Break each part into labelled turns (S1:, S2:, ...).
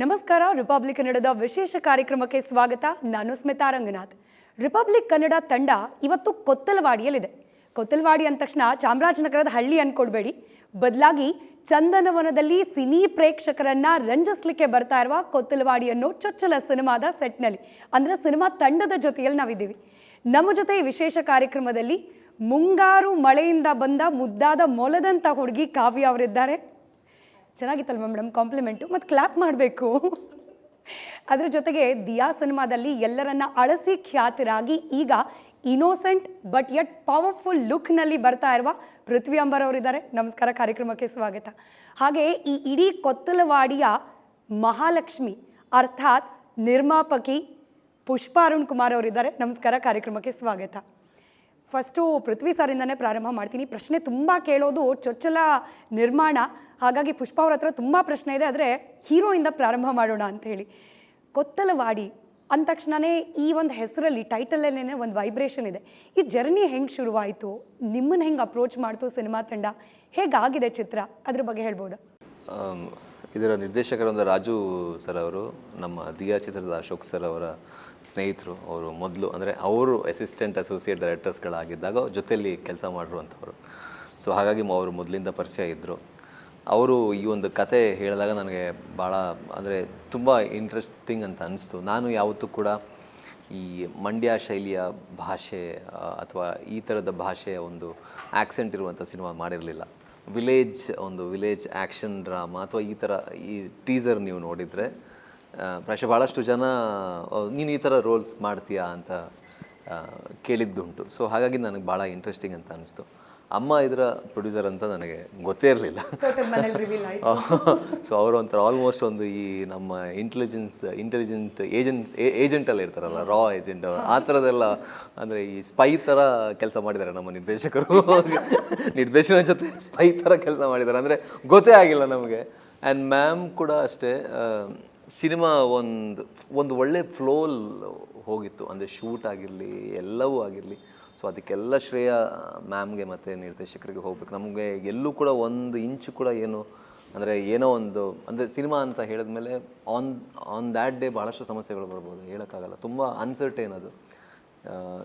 S1: ನಮಸ್ಕಾರ. ರಿಪಬ್ಲಿಕ್ ಕನ್ನಡದ ವಿಶೇಷ ಕಾರ್ಯಕ್ರಮಕ್ಕೆ ಸ್ವಾಗತ. ನಾನು ಸ್ಮಿತಾ ರಂಗನಾಥ್. ರಿಪಬ್ಲಿಕ್ ಕನ್ನಡ ತಂಡ ಇವತ್ತು ಕೊತ್ತಲವಾಡಿಯಲ್ಲಿದೆ. ಕೊತ್ತಲವಾಡಿ ಅಂದ ತಕ್ಷಣ ಚಾಮರಾಜನಗರದ ಹಳ್ಳಿ ಅಂದ್ಕೊಡ್ಬೇಡಿ, ಬದಲಾಗಿ ಚಂದನವನದಲ್ಲಿ ಸಿನಿ ಪ್ರೇಕ್ಷಕರನ್ನ ರಂಜಿಸ್ಲಿಕ್ಕೆ ಬರ್ತಾ ಇರುವ ಕೊತ್ತಲವಾಡಿ ಅನ್ನೋ ಚೊಚ್ಚಲ ಸಿನಿಮಾದ ಸೆಟ್ನಲ್ಲಿ, ಅಂದರೆ ಸಿನಿಮಾ ತಂಡದ ಜೊತೆಯಲ್ಲಿ ನಾವಿದ್ದೀವಿ. ನಮ್ಮ ಜೊತೆ ಈ ವಿಶೇಷ ಕಾರ್ಯಕ್ರಮದಲ್ಲಿ ಮುಂಗಾರು ಮಳೆಯಿಂದ ಬಂದ ಮುದ್ದಾದ ಮೊಲದಂಥ ಹುಡುಗಿ ಕಾವ್ಯ ಅವರಿದ್ದಾರೆ. ಚೆನ್ನಾಗಿತ್ತಲ್ವ ಮೇಡಮ್ ಕಾಂಪ್ಲಿಮೆಂಟು? ಮತ್ತು ಕ್ಲ್ಯಾಪ್ ಮಾಡಬೇಕು. ಅದರ ಜೊತೆಗೆ ದಿಯಾ ಸಿನಿಮಾದಲ್ಲಿ ಎಲ್ಲರನ್ನ ಅಳಸಿ ಖ್ಯಾತರಾಗಿ ಈಗ ಇನೋಸೆಂಟ್ ಬಟ್ ಯಟ್ ಪವರ್ಫುಲ್ ಲುಕ್ನಲ್ಲಿ ಬರ್ತಾ ಇರುವ ಪೃಥ್ವಿ ಅಂಬರ್ ಅವರಿದ್ದಾರೆ. ನಮಸ್ಕಾರ, ಕಾರ್ಯಕ್ರಮಕ್ಕೆ ಸ್ವಾಗತ. ಹಾಗೆ ಈ ಇಡೀ ಕೊತ್ತಲವಾಡಿಯ ಮಹಾಲಕ್ಷ್ಮಿ ಅರ್ಥಾತ್ ನಿರ್ಮಾಪಕಿ ಪುಷ್ಪ ಅರುಣ್ ಕುಮಾರ್ ಅವರಿದ್ದಾರೆ. ನಮಸ್ಕಾರ, ಕಾರ್ಯಕ್ರಮಕ್ಕೆ ಸ್ವಾಗತ. ಫಸ್ಟು ಪೃಥ್ವಿ ಸರಿಂದನೇ ಪ್ರಾರಂಭ ಮಾಡ್ತೀನಿ. ಪ್ರಶ್ನೆ ತುಂಬ ಕೇಳೋದು ಚೊಚ್ಚಲ ನಿರ್ಮಾಣ, ಹಾಗಾಗಿ ಪುಷ್ಪ ಅವ್ರ ಹತ್ರ ತುಂಬ ಪ್ರಶ್ನೆ ಇದೆ. ಆದರೆ ಹೀರೋಯಿಂದ ಪ್ರಾರಂಭ ಮಾಡೋಣ ಅಂತ ಹೇಳಿ. ಕೊತ್ತಲವಾಡಿ ಅಂದ ತಕ್ಷಣವೇ ಈ ಒಂದು ಹೆಸರಲ್ಲಿ ಟೈಟಲಲ್ಲೇ ಒಂದು ವೈಬ್ರೇಷನ್ ಇದೆ. ಈ ಜರ್ನಿ ಹೆಂಗೆ ಶುರುವಾಯಿತು, ನಿಮ್ಮನ್ನು ಹೆಂಗೆ ಅಪ್ರೋಚ್ ಮಾಡ್ತು ಸಿನಿಮಾ ತಂಡ, ಹೇಗಾಗಿದೆ ಚಿತ್ರ, ಅದ್ರ ಬಗ್ಗೆ ಹೇಳ್ಬೋದಾ?
S2: ಇದರ ನಿರ್ದೇಶಕರೊಂದು ರಾಜು ಸರ್ ಅವರು ನಮ್ಮ ದಿಯಾ ಚಿತ್ರದ ಅಶೋಕ್ ಸರ್ ಅವರ ಸ್ನೇಹಿತರು. ಅವರು ಮೊದಲು ಅಂದರೆ ಅವರು ಅಸಿಸ್ಟೆಂಟ್ ಅಸೋಸಿಯೇಟ್ ಡೈರೆಕ್ಟರ್ಸ್ಗಳಾಗಿದ್ದಾಗ ಜೊತೆಯಲ್ಲಿ ಕೆಲಸ ಮಾಡಿರುವಂಥವ್ರು. ಸೊ ಹಾಗಾಗಿ ಅವರು ಮೊದಲಿಂದ ಪರಿಚಯ ಇದ್ದರು. ಅವರು ಈ ಒಂದು ಕತೆ ಹೇಳಿದಾಗ ನನಗೆ ಭಾಳ ಅಂದರೆ ತುಂಬ ಇಂಟ್ರೆಸ್ಟಿಂಗ್ ಅಂತ ಅನಿಸ್ತು. ನಾನು ಯಾವತ್ತೂ ಕೂಡ ಈ ಮಂಡ್ಯ ಶೈಲಿಯ ಭಾಷೆ ಅಥವಾ ಈ ಥರದ ಭಾಷೆಯ ಒಂದು ಆ್ಯಕ್ಸೆಂಟ್ ಇರುವಂಥ ಸಿನಿಮಾ ಮಾಡಿರಲಿಲ್ಲ. ವಿಲೇಜ್ ಆ್ಯಕ್ಷನ್ ಡ್ರಾಮಾ ಅಥವಾ ಈ ಥರ ಈ ಟೀಸರ್ ನೀವು ನೋಡಿದರೆ ಪ್ರಾಯಶಃ ಭಾಳಷ್ಟು ಜನ ನೀನು ಈ ಥರ ರೋಲ್ಸ್ ಮಾಡ್ತೀಯಾ ಅಂತ ಕೇಳಿದ್ದುಂಟು. ಸೊ ಹಾಗಾಗಿ ನನಗೆ ಭಾಳ ಇಂಟ್ರೆಸ್ಟಿಂಗ್ ಅಂತ ಅನಿಸ್ತು. ಅಮ್ಮ ಇದರ ಪ್ರೊಡ್ಯೂಸರ್ ಅಂತ ನನಗೆ ಗೊತ್ತೇ ಇರಲಿಲ್ಲ. ಸೊ ಅವರು ಒಂಥರ ಆಲ್ಮೋಸ್ಟ್ ಒಂದು ಈ ನಮ್ಮ ಇಂಟೆಲಿಜೆಂಟ್ ಏಜೆಂಟೆಲ್ಲ ಇರ್ತಾರಲ್ಲ, ರಾ ಏಜೆಂಟ್, ಆ ಥರದ್ದೆಲ್ಲ ಅಂದರೆ ಈ ಸ್ಪೈ ಥರ ಕೆಲಸ ಮಾಡಿದ್ದಾರೆ ನಮ್ಮ ನಿರ್ದೇಶಕರು. ನಿರ್ದೇಶನ ಜೊತೆ ಸ್ಪೈ ಥರ ಕೆಲಸ ಮಾಡಿದ್ದಾರೆ ಅಂದರೆ ಗೊತ್ತೇ ಆಗಿಲ್ಲ ನಮಗೆ. ಆ್ಯಂಡ್ ಮ್ಯಾಮ್ ಕೂಡ ಅಷ್ಟೇ, ಸಿನಿಮಾ ಒಂದು ಒಳ್ಳೆ ಫ್ಲೋಲ್ ಹೋಗಿತ್ತು. ಅಂದರೆ ಶೂಟ್ ಆಗಿರಲಿ, ಎಲ್ಲವೂ ಆಗಿರಲಿ. ಸೊ ಅದಕ್ಕೆಲ್ಲ ಶ್ರೇಯ ಮ್ಯಾಮ್ಗೆ ಮತ್ತು ನಿರ್ದೇಶಕರಿಗೆ ಹೋಗ್ಬೇಕು. ನಮಗೆ ಎಲ್ಲೂ ಕೂಡ ಒಂದು ಇಂಚು ಕೂಡ ಏನೋ ಒಂದು ಅಂದರೆ ಸಿನಿಮಾ ಅಂತ ಹೇಳಿದ್ಮೇಲೆ ಆನ್ ದ್ಯಾಟ್ ಡೇ ಭಾಳಷ್ಟು ಸಮಸ್ಯೆಗಳು ಬರ್ಬೋದು, ಹೇಳೋಕ್ಕಾಗಲ್ಲ. ತುಂಬ ಅನ್ಸರ್ಟೇನ್ ಅದು.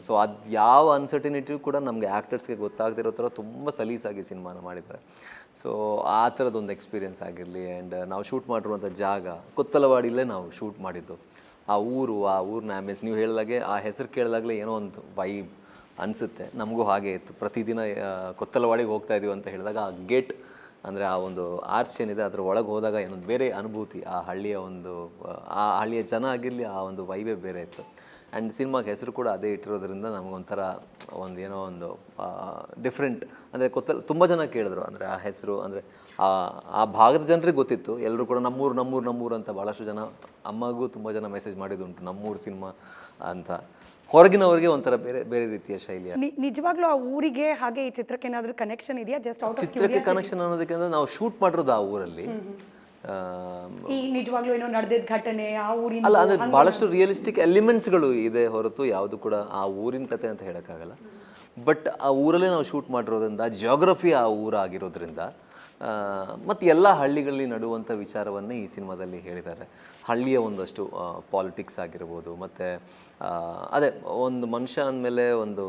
S2: ಸೊ ಅದು ಯಾವ ಅನ್ಸರ್ಟಿನಿಟಿಯೂ ಕೂಡ ನಮಗೆ ಆ್ಯಕ್ಟರ್ಸ್ಗೆ ಗೊತ್ತಾಗದಿರೋ ಥರ ತುಂಬ ಸಲೀಸಾಗಿ ಸಿನಿಮಾನ ಮಾಡಿದ್ದಾರೆ. ಸೊ ಆ ಥರದ್ದೊಂದು ಎಕ್ಸ್ಪೀರಿಯೆನ್ಸ್ ಆಗಿರಲಿ. ಆ್ಯಂಡ್ ನಾವು ಶೂಟ್ ಮಾಡಿರುವಂಥ ಜಾಗ ಕೊತ್ತಲವಾಡಿಲೇ ನಾವು ಶೂಟ್ ಮಾಡಿದ್ದು. ಆ ಊರಿನ ಆ್ಯಂಬಿಯನ್ಸ್ ನೀವು ಹೇಳಿದಾಗೆ, ಆ ಹೆಸರು ಕೇಳಿದಾಗಲೇ ಏನೋ ಒಂದು ವೈಬ್ ಅನಿಸುತ್ತೆ. ನಮಗೂ ಹಾಗೆ ಇತ್ತು. ಪ್ರತಿದಿನ ಕೊತ್ತಲವಾಡಿಗೆ ಹೋಗ್ತಾ ಇದೀವಿ ಅಂತ ಹೇಳಿದಾಗ ಆ ಗೇಟ್ ಅಂದರೆ ಆ ಒಂದು ಆರ್ಚ್ ಏನಿದೆ ಅದರ ಒಳಗೆ ಹೋದಾಗ ಏನೊಂದು ಬೇರೆ ಅನುಭೂತಿ. ಆ ಹಳ್ಳಿಯ ಜನ ಆಗಿರಲಿ, ಆ ಒಂದು ವೈಬೇ ಬೇರೆ ಇತ್ತು. ಆ್ಯಂಡ್ ಸಿನಿಮಾಗೆ ಹೆಸರು ಕೂಡ ಅದೇ ಇಟ್ಟಿರೋದ್ರಿಂದ ನಮಗೊಂಥರ ಏನೋ ಒಂದು ಡಿಫ್ರೆಂಟ್. ಅಂದರೆ ತುಂಬ ಜನ ಕೇಳಿದ್ರು. ಅಂದರೆ ಆ ಹೆಸರು ಅಂದರೆ ಆ ಭಾಗದ ಜನರಿಗೆ ಗೊತ್ತಿತ್ತು. ಎಲ್ಲರೂ ಕೂಡ ನಮ್ಮೂರು ಅಂತ ಭಾಳಷ್ಟು ಜನ. ಅಮ್ಮಗೂ ತುಂಬ ಜನ ಮೆಸೇಜ್ ಮಾಡಿದ್ದುಂಟು ನಮ್ಮೂರು ಸಿನಿಮಾ ಅಂತ. ಹೊರಗಿನವರಿಗೆ ಒಂಥರ ಬೇರೆ ರೀತಿಯ ಶೈಲಿಯ.
S1: ನಿಜವಾಗ್ಲೂ ಆ ಊರಿಗೆ ಹಾಗೆ ಈ ಚಿತ್ರಕ್ಕೆ ಏನಾದರೂ ಕನೆಕ್ಷನ್ ಇದೆಯಾ? ಜಸ್ಟ್
S2: ಚಿತ್ರಕ್ಕೆ ಕನೆಕ್ಷನ್ ಅನ್ನೋದಕ್ಕಿಂತ ನಾವು ಶೂಟ್ ಮಾಡಿರೋದು ಆ ಊರಲ್ಲಿ.
S1: ನಿಜವಾಗ್ಲೂ ಏನೋ ನಡೆದಿದ್ದ ಘಟನೆ ಆ ಊರಿನ
S2: ಅಲ್ಲ, ಅಂದರೆ ಭಾಳಷ್ಟು ರಿಯಲಿಸ್ಟಿಕ್ ಎಲಿಮೆಂಟ್ಸ್ಗಳು ಇದೆ ಹೊರತು ಯಾವುದು ಕೂಡ ಆ ಊರಿನ ಕತೆ ಅಂತ ಹೇಳೋಕ್ಕಾಗಲ್ಲ. ಬಟ್ ಆ ಊರಲ್ಲೇ ನಾವು ಶೂಟ್ ಮಾಡಿರೋದ್ರಿಂದ, ಜಿಯೋಗ್ರಫಿ ಆ ಊರಾಗಿರೋದ್ರಿಂದ, ಮತ್ತು ಎಲ್ಲ ಹಳ್ಳಿಗಳಲ್ಲಿ ನಡುವಂಥ ವಿಚಾರವನ್ನೇ ಈ ಸಿನಿಮಾದಲ್ಲಿ ಹೇಳಿದ್ದಾರೆ. ಹಳ್ಳಿಯ ಒಂದಷ್ಟು ಪಾಲಿಟಿಕ್ಸ್ ಆಗಿರ್ಬೋದು, ಮತ್ತು ಅದೇ ಒಂದು ಮನುಷ್ಯ ಅಂದಮೇಲೆ ಒಂದು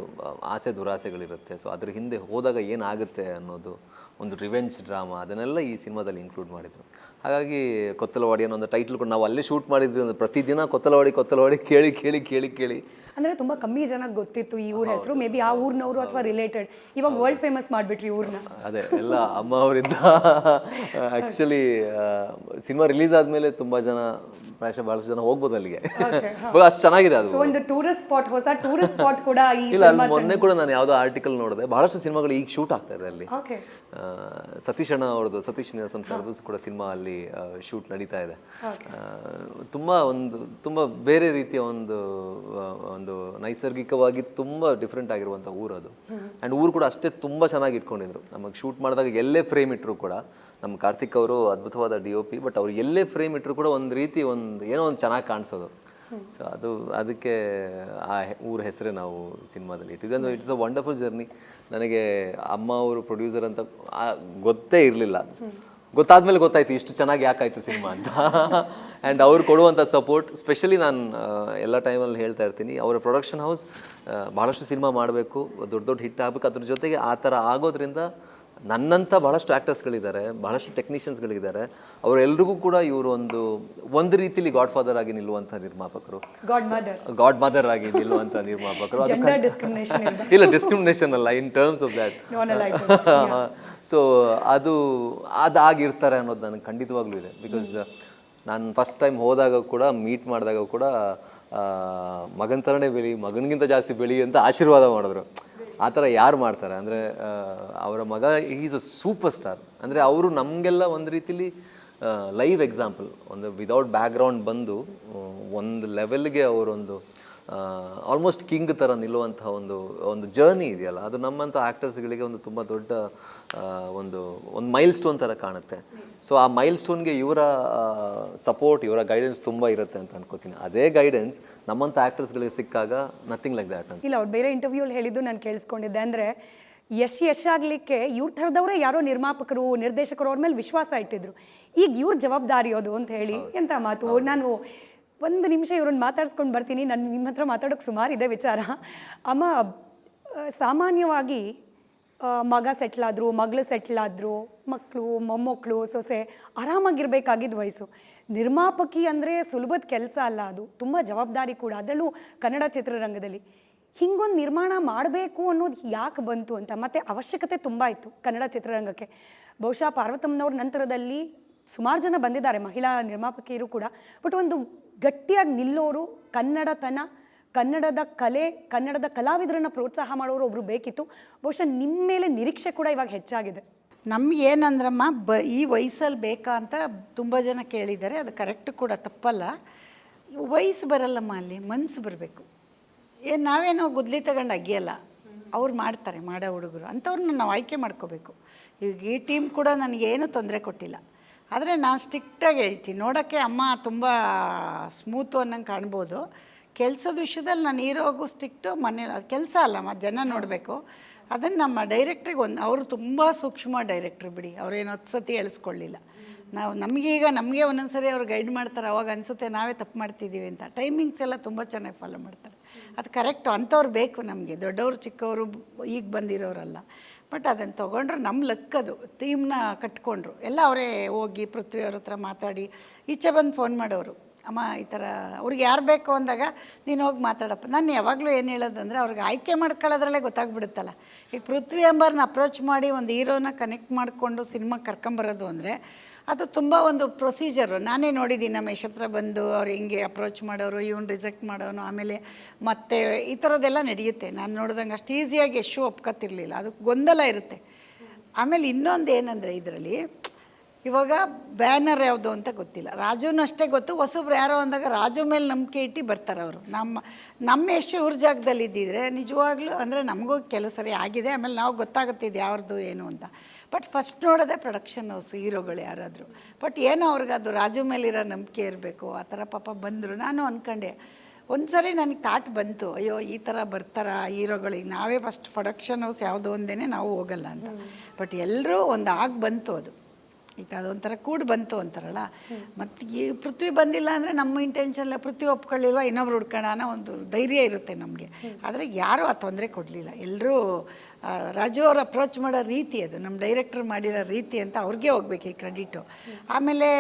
S2: ಆಸೆ ದುರಾಸೆಗಳಿರುತ್ತೆ. ಸೊ ಅದ್ರ ಹಿಂದೆ ಹೋದಾಗ ಏನಾಗುತ್ತೆ ಅನ್ನೋದು ಒಂದು ರಿವೆಂಜ್ ಡ್ರಾಮಾ, ಅದನ್ನೆಲ್ಲ ಈ ಸಿನಿಮಾದಲ್ಲಿ ಇನ್ಕ್ಲೂಡ್ ಮಾಡಿದರು. ಹಾಗಾಗಿ ಕೊತ್ತಲವಾಡಿ ಅನ್ನೋ ಒಂದು ಟೈಟ್ಲ್ ಕೂಡ ನಾವು ಅಲ್ಲೇ ಶೂಟ್ ಮಾಡಿದ್ವಿ. ಅಂದರೆ ಪ್ರತಿದಿನ ಕೊತ್ತಲವಾಡಿ ಕೇಳಿ
S1: ಅಂದರೆ ತುಂಬ ಕಮ್ಮಿ ಜನಕ್ಕೆ ಗೊತ್ತಿತ್ತು ಈ ಊರ ಹೆಸರು. ಮೇ ಬಿ ಆ ಊರಿನವರು ಅಥವಾ ರಿಲೇಟೆಡ್. ಇವಾಗ ವರ್ಲ್ಡ್ ಫೇಮಸ್ ಮಾಡಿಬಿಟ್ರಿ ಊರನ್ನ.
S2: ಅದೇ ಎಲ್ಲ ಅಮ್ಮ ಅವರಿಂದ. ಆ್ಯಕ್ಚುಲಿ ಸಿನಿಮಾ ರಿಲೀಸ್ ಆದಮೇಲೆ ತುಂಬ ಜನ, ಪ್ರಾಯಶಃ ಭಾಳಷ್ಟು ಜನ ಹೋಗ್ಬೋದು ಅಲ್ಲಿಗೆ. ಅಷ್ಟು ಚೆನ್ನಾಗಿದೆ ಅದು.
S1: ಒಂದು ಟೂರಿಸ್ಟ್ ಸ್ಪಾಟ್, ಹೊಸ ಟೂರಿಸ್ಟ್ ಸ್ಪಾಟ್ ಕೂಡ.
S2: ಇಲ್ಲ, ಅಲ್ಲಿ ಮೊನ್ನೆ ಕೂಡ ನಾನು ಯಾವುದೋ ಆರ್ಟಿಕಲ್ ನೋಡಿದೆ, ಭಾಳಷ್ಟು ಸಿನಿಮಾಗಳು ಈಗ ಶೂಟ್ ಆಗ್ತಾ ಇದೆ ಅಲ್ಲಿ. ಸತೀಶ್ ಅಣ್ಣ ಅವ್ರದ್ದು, ಸತೀಶ್ ನೀನಾಸಂ ಸರ್ದು ಕೂಡ ಸಿನಿಮಾ ಅಲ್ಲಿ ಶೂಟ್ ನಡೀತಾ ಇದೆ. ತುಂಬ ಬೇರೆ ರೀತಿಯ ಒಂದು ನೈಸರ್ಗಿಕವಾಗಿ ತುಂಬ ಡಿಫ್ರೆಂಟ್ ಆಗಿರುವಂಥ ಊರು ಅದು. ಆ್ಯಂಡ್ ಊರು ಕೂಡ ಅಷ್ಟೇ ತುಂಬ ಚೆನ್ನಾಗಿ ಇಟ್ಕೊಂಡಿದ್ರು. ನಮಗೆ ಶೂಟ್ ಮಾಡಿದಾಗ ಎಲ್ಲೇ ಫ್ರೇಮ್ ಇಟ್ಟರು ಕೂಡ, ನಮ್ಮ ಕಾರ್ತಿಕ್ ಅವರು ಅದ್ಭುತವಾದ DOP, ಬಟ್ ಅವ್ರು ಎಲ್ಲೇ ಫ್ರೇಮ್ ಇಟ್ಟರು ಕೂಡ ಒಂದು ರೀತಿ ಏನೋ ಒಂದು ಚೆನ್ನಾಗಿ ಕಾಣಿಸೋದು. ಸೊ ಅದಕ್ಕೆ ಆ ಊರ ಹೆಸರೇ ನಾವು ಸಿನಿಮಾದಲ್ಲಿ ಇಟ್ಟಿದ್ದು. It's a wonderful journey. ನನಗೆ ಅಮ್ಮ ಅವರು ಪ್ರೊಡ್ಯೂಸರ್ ಅಂತ ಗೊತ್ತೇ ಇರಲಿಲ್ಲ. ಗೊತ್ತಾದ್ಮೇಲೆ ಗೊತ್ತಾಯ್ತು ಇಷ್ಟು ಚೆನ್ನಾಗಿ ಯಾಕಾಯ್ತು ಸಿನಿಮಾ ಅಂತ. ಆ್ಯಂಡ್ ಅವ್ರು ಕೊಡುವಂಥ ಸಪೋರ್ಟ್, ಸ್ಪೆಷಲಿ ನಾನು ಎಲ್ಲ ಟೈಮಲ್ಲಿ ಹೇಳ್ತಾ ಇರ್ತೀನಿ, ಅವರ ಪ್ರೊಡಕ್ಷನ್ ಹೌಸ್ ಭಾಳಷ್ಟು ಸಿನಿಮಾ ಮಾಡಬೇಕು, ದೊಡ್ಡ ದೊಡ್ಡ ಹಿಟ್ ಆಗಬೇಕು, ಅದ್ರ ಜೊತೆಗೆ ಆ ಥರ ಆಗೋದ್ರಿಂದ ನನ್ನಂಥ ಭಾಳಷ್ಟು ಆ್ಯಕ್ಟರ್ಸ್ಗಳಿದ್ದಾರೆ, ಭಾಳಷ್ಟು ಟೆಕ್ನಿಷಿಯನ್ಸ್ಗಳಿದ್ದಾರೆ, ಅವರೆಲ್ರಿಗೂ ಕೂಡ ಇವರು ಒಂದು ರೀತಿಲಿ ಗಾಡ್ ಫಾದರ್ ಆಗಿ ನಿಲ್ಲುವಂಥ ನಿರ್ಮಾಪಕರು, ಗಾಡ್ ಮದರ್ ಆಗಿ ನಿಲ್ಲುವಂಥ ನಿರ್ಮಾಪಕರು. ಇಲ್ಲ, ಡಿಸ್ಕ್ರಿಮಿನೇಷನ್ ಅಲ್ಲ, in terms of that. So ಅದಾಗಿರ್ತಾರೆ ಅನ್ನೋದು ನನಗೆ ಖಂಡಿತವಾಗ್ಲೂ ಇದೆ. ಬಿಕಾಸ್ ನಾನು ಫಸ್ಟ್ ಟೈಮ್ ಹೋದಾಗ ಕೂಡ, ಮೀಟ್ ಮಾಡಿದಾಗ ಕೂಡ ಮಗನ ಥರನೇ ಬೆಳಿ, ಮಗನಿಗಿಂತ ಜಾಸ್ತಿ ಬೆಳಿ ಅಂತ ಆಶೀರ್ವಾದ ಮಾಡಿದ್ರು. ಆ ಥರ ಯಾರು ಮಾಡ್ತಾರೆ ಅಂದರೆ, ಅವರ ಮಗ ಈಸ್ ಅ ಸೂಪರ್ ಸ್ಟಾರ್. ಅಂದರೆ ಅವರು ನಮಗೆಲ್ಲ ಒಂದು ರೀತಿಲಿ ಲೈವ್ ಎಕ್ಸಾಂಪಲ್. ಒಂದು ವಿದೌಟ್ ಬ್ಯಾಕ್ಗ್ರೌಂಡ್ ಬಂದು ಒಂದು ಲೆವೆಲ್ಗೆ ಅವರೊಂದು ಆಲ್ಮೋಸ್ಟ್ ಕಿಂಗ್ ಥರ ನಿಲ್ಲುವಂಥ ಒಂದು ಜರ್ನಿ ಇದೆಯಲ್ಲ, ಅದು ನಮ್ಮಂಥ ಆ್ಯಕ್ಟರ್ಸ್ಗಳಿಗೆ ಒಂದು ತುಂಬ ದೊಡ್ಡ ಒಂದು ಮೈಲ್ ಸ್ಟೋನ್ ಥರ ಕಾಣುತ್ತೆ. ಸೊ ಆ ಮೈಲ್ ಸ್ಟೋನ್ಗೆ ಇವರ ಸಪೋರ್ಟ್, ಇವರ ಗೈಡೆನ್ಸ್ ತುಂಬ ಇರುತ್ತೆ ಅಂತ ಅನ್ಕೋತೀನಿ. ಅದೇ ಗೈಡೆನ್ಸ್ ನಮ್ಮಂಥ ಆ್ಯಕ್ಟರ್ಸ್ಗಳಿಗೆ ಸಿಕ್ಕಾಗ ನಥಿಂಗ್ ಲೈಕ್ ದ್ಯಾಟ್ ಅಂತ.
S1: ಇಲ್ಲ, ಅವ್ರು ಬೇರೆ ಇಂಟರ್ವ್ಯೂಲ್ಲಿ ಹೇಳಿದ್ದು ನಾನು ಕೇಳಿಸ್ಕೊಂಡಿದ್ದೆ. ಅಂದರೆ ಯಶಾಗಲಿಕ್ಕೆ ಇವ್ರ ಥರದವರೇ ಯಾರೋ ನಿರ್ಮಾಪಕರು, ನಿರ್ದೇಶಕರು ಅವ್ರ ಮೇಲೆ ವಿಶ್ವಾಸ ಇಟ್ಟಿದ್ರು. ಈಗ ಇವ್ರ ಜವಾಬ್ದಾರಿ ಅದು ಅಂತ ಹೇಳಿ ಎಂಥ ಮಾತು. ನಾನು ಒಂದು ನಿಮಿಷ ಇವ್ರನ್ನ ಮಾತಾಡ್ಸ್ಕೊಂಡು ಬರ್ತೀನಿ. ನಾನು ನಿಮ್ಮ ಹತ್ರ ಮಾತಾಡೋಕ್ಕೆ ಸುಮಾರು ಇದೆ ವಿಚಾರ. ಅಮ್ಮ, ಸಾಮಾನ್ಯವಾಗಿ ಮಗ ಸೆಟ್ಲಾದರು, ಮಗಳು ಸೆಟ್ಲಾದರು, ಮಕ್ಕಳು, ಮೊಮ್ಮಕ್ಕಳು, ಸೊಸೆ ಆರಾಮಾಗಿರ್ಬೇಕಾಗಿದ್ದ ವಯಸ್ಸು. ನಿರ್ಮಾಪಕಿ ಅಂದರೆ ಸುಲಭದ ಕೆಲಸ ಅಲ್ಲ, ಅದು ತುಂಬ ಜವಾಬ್ದಾರಿ ಕೂಡ, ಅದರಲ್ಲೂ ಕನ್ನಡ ಚಿತ್ರರಂಗದಲ್ಲಿ. ಹಿಂಗೊಂದು ನಿರ್ಮಾಣ ಮಾಡಬೇಕು ಅನ್ನೋದು ಯಾಕೆ ಬಂತು ಅಂತ, ಮತ್ತು ಅವಶ್ಯಕತೆ ತುಂಬ ಇತ್ತು ಕನ್ನಡ ಚಿತ್ರರಂಗಕ್ಕೆ. ಬಹುಶಃ ಪಾರ್ವತಮ್ಮನವ್ರ ನಂತರದಲ್ಲಿ ಸುಮಾರು ಜನ ಬಂದಿದ್ದಾರೆ, ಮಹಿಳಾ ನಿರ್ಮಾಪಕಿಯರು ಕೂಡ. ಬಟ್ ಒಂದು ಗಟ್ಟಿಯಾಗಿ ನಿಲ್ಲೋರು, ಕನ್ನಡತನ, ಕನ್ನಡದ ಕಲೆ, ಕನ್ನಡದ ಕಲಾವಿದರನ್ನು ಪ್ರೋತ್ಸಾಹ ಮಾಡೋರು ಒಬ್ಬರು ಬೇಕಿತ್ತು. ಬಹುಶಃ ನಿಮ್ಮ ಮೇಲೆ ನಿರೀಕ್ಷೆ ಕೂಡ ಇವಾಗ ಹೆಚ್ಚಾಗಿದೆ.
S3: ನಮ್ಗೆ ಏನಂದ್ರಮ್ಮ, ಈ ವಯಸ್ಸಲ್ಲಿ ಬೇಕಾ ಅಂತ ತುಂಬ ಜನ ಕೇಳಿದ್ದಾರೆ. ಅದು ಕರೆಕ್ಟ್ ಕೂಡ, ತಪ್ಪಲ್ಲ. ವಯಸ್ಸು ಬರಲ್ಲಮ್ಮ, ಅಲ್ಲಿ ಮನಸ್ಸು ಬರಬೇಕು. ನಾವೇನೋ ಗುದ್ಲಿ ತಗೊಂಡು ಅಗ್ಗಿಯಲ್ಲ, ಅವ್ರು ಮಾಡ್ತಾರೆ, ಮಾಡೋ ಹುಡುಗರು ಅಂಥವ್ರನ್ನ ನಾವು ಆಯ್ಕೆ ಮಾಡ್ಕೋಬೇಕು. ಈಗ ಈ ಟೀಮ್ ಕೂಡ ನನಗೇನು ತೊಂದರೆ ಕೊಟ್ಟಿಲ್ಲ. ಆದರೆ ನಾನು ಸ್ಟ್ರಿಕ್ಟಾಗಿ ಹೇಳ್ತೀನಿ, ನೋಡೋಕ್ಕೆ ಅಮ್ಮ ತುಂಬ ಸ್ಮೂತು ಅನ್ನಂಗೆ ಕಾಣ್ಬೋದು. ಕೆಲಸದ ವಿಷಯದಲ್ಲಿ ನಾನು ಹೀರೋಗೂ ಸ್ಟ್ರಿಕ್ಟು. ಮನೇಲಿ ಅದು ಕೆಲಸ ಅಲ್ಲಮ್ಮ, ಜನ ನೋಡಬೇಕು. ಅದನ್ನು ನಮ್ಮ ಡೈರೆಕ್ಟ್ರಿಗೆ ಅವರು ತುಂಬ ಸೂಕ್ಷ್ಮ ಡೈರೆಕ್ಟ್ರು ಬಿಡಿ, ಅವ್ರೇನು 10 ಸತಿ ಎಳಿಸ್ಕೊಳ್ಳಿಲ್ಲ. ನಮಗೆ ಒಂದೊಂದು ಸರಿ ಅವ್ರು ಗೈಡ್ ಮಾಡ್ತಾರೆ, ಅವಾಗ ಅನಿಸುತ್ತೆ ನಾವೇ ತಪ್ಪು ಮಾಡ್ತಿದ್ದೀವಿ ಅಂತ. ಟೈಮಿಂಗ್ಸ್ ಎಲ್ಲ ತುಂಬ ಚೆನ್ನಾಗಿ ಫಾಲೋ ಮಾಡ್ತಾರೆ. ಅದು ಕರೆಕ್ಟು, ಅಂಥವ್ರು ಬೇಕು ನಮಗೆ. ದೊಡ್ಡವರು ಚಿಕ್ಕವರು ಈಗ ಬಂದಿರೋರಲ್ಲ. ಬಟ್ ಅದನ್ನು ತೊಗೊಂಡ್ರೆ ನಮ್ಮ ಲಕ್ಕದು. ಟೀಮ್ನ ಕಟ್ಕೊಂಡ್ರು ಎಲ್ಲ ಅವರೇ ಹೋಗಿ ಪೃಥ್ವಿ ಅವ್ರ ಹತ್ರ ಮಾತಾಡಿ, ಈಚೆ ಬಂದು ಫೋನ್ ಮಾಡೋರು, ಅಮ್ಮ ಈ ಥರ ಅವ್ರಿಗೆ ಯಾರು ಬೇಕು ಅಂದಾಗ ನೀನು ಹೋಗಿ ಮಾತಾಡಪ್ಪ. ನಾನು ಯಾವಾಗಲೂ ಏನು ಹೇಳೋದಂದರೆ, ಅವ್ರಿಗೆ ಆಯ್ಕೆ ಮಾಡ್ಕೊಳ್ಳೋದ್ರಲ್ಲೇ ಗೊತ್ತಾಗ್ಬಿಡುತ್ತಲ್ಲ. ಈಗ ಪೃಥ್ವಿ ಎಂಬರ್ನ ಅಪ್ರೋಚ್ ಮಾಡಿ ಒಂದು ಹೀರೋನ ಕನೆಕ್ಟ್ ಮಾಡಿಕೊಂಡು ಸಿನಿಮಾ ಕರ್ಕೊಂಬರೋದು ಅಂದರೆ ಅದು ತುಂಬ ಒಂದು ಪ್ರೊಸೀಜರು. ನಾನೇ ನೋಡಿದ್ದೀನಿ, ನಮ್ಮ ಯಶತ್ರ ಬಂದು ಅವ್ರು ಹಿಂಗೆ ಅಪ್ರೋಚ್ ಮಾಡೋರು, ಇವ್ನು ರಿಜೆಕ್ಟ್ ಮಾಡೋನು, ಆಮೇಲೆ ಮತ್ತೆ ಈ ಥರದ್ದೆಲ್ಲ ನಡೆಯುತ್ತೆ. ನಾನು ನೋಡಿದಂಗೆ ಅಷ್ಟು ಈಸಿಯಾಗಿ ಎಷ್ಟು ಒಪ್ಕೊತಿರ್ಲಿಲ್ಲ, ಅದು ಗೊಂದಲ ಇರುತ್ತೆ. ಆಮೇಲೆ ಇನ್ನೊಂದು ಏನಂದರೆ, ಇದರಲ್ಲಿ ಇವಾಗ ಬ್ಯಾನರ್ ಯಾವುದು ಅಂತ ಗೊತ್ತಿಲ್ಲ, ರಾಜುನೂ ಅಷ್ಟೇ ಗೊತ್ತು. ಹೊಸಬ್ರು ಯಾರೋ ಅಂದಾಗ ರಾಜು ಮೇಲೆ ನಂಬಿಕೆ ಇಟ್ಟು ಬರ್ತಾರೆ ಅವರು. ನಮ್ಮ ಎಷ್ಟು ಇವ್ರ ಜಾಗದಲ್ಲಿ ಇದ್ದಿದ್ರೆ ನಿಜವಾಗ್ಲೂ ಅಂದರೆ ನಮಗೂ ಕೆಲವು ಸರಿ ಆಗಿದೆ. ಆಮೇಲೆ ನಾವು ಗೊತ್ತಾಗುತ್ತಿದ್ದು ಯಾರ್ದು ಏನು ಅಂತ. ಬಟ್ ಫಸ್ಟ್ ನೋಡೋದೇ ಪ್ರೊಡಕ್ಷನ್ ಹೌಸು, ಹೀರೋಗಳು ಯಾರಾದರೂ. ಬಟ್ ಏನೋ ಅವ್ರಿಗೆ ಅದು ರಾಜು ಮೇಲಿರೋ ನಂಬಿಕೆ ಇರಬೇಕು. ಆ ಥರ ಪಾಪ ಬಂದರು. ನಾನು ಅಂದ್ಕೊಂಡೆ, ಒಂದು ಸರಿ ನನಗೆ ಥಾಟ್ ಬಂತು, ಅಯ್ಯೋ ಈ ಥರ ಬರ್ತಾರ ಹೀರೋಗಳಿಗೆ, ನಾವೇ ಫಸ್ಟ್ ಪ್ರೊಡಕ್ಷನ್ ಹೌಸ್ ಯಾವುದೋ ಒಂದೇ ನಾವು ಹೋಗಲ್ಲ ಅಂತ. ಬಟ್ ಎಲ್ಲರೂ ಒಂದು ಬಂತು ಅದು. ಈಗ ಅದೊಂಥರ ಕೂಡಿ ಬಂತು ಅಂತಾರಲ್ಲ. ಮತ್ತು ಈ ಪೃಥ್ವಿ ಬಂದಿಲ್ಲ ಅಂದರೆ ನಮ್ಮ ಇಂಟೆನ್ಷನ್ ಪೃಥ್ವಿ ಒಪ್ಕೊಳ್ಳಿಲ್ವ, ಇನ್ನೊಬ್ರು ಹುಡ್ಕೋಣ ಅನ್ನೋ ಒಂದು ಧೈರ್ಯ ಇರುತ್ತೆ ನಮಗೆ. ಆದರೆ ಯಾರೂ ಆ ತೊಂದರೆ ಕೊಡಲಿಲ್ಲ. ಎಲ್ಲರೂ ರಾಜು ಅವ್ರು ಅಪ್ರೋಚ್ ಮಾಡೋ ರೀತಿ, ಅದು ನಮ್ಮ ಡೈರೆಕ್ಟ್ರ್ ಮಾಡಿರೋ ರೀತಿ ಅಂತ ಅವ್ರಿಗೆ ಹೋಗ್ಬೇಕು ಈ ಕ್ರೆಡಿಟು. ಆಮೇಲೆ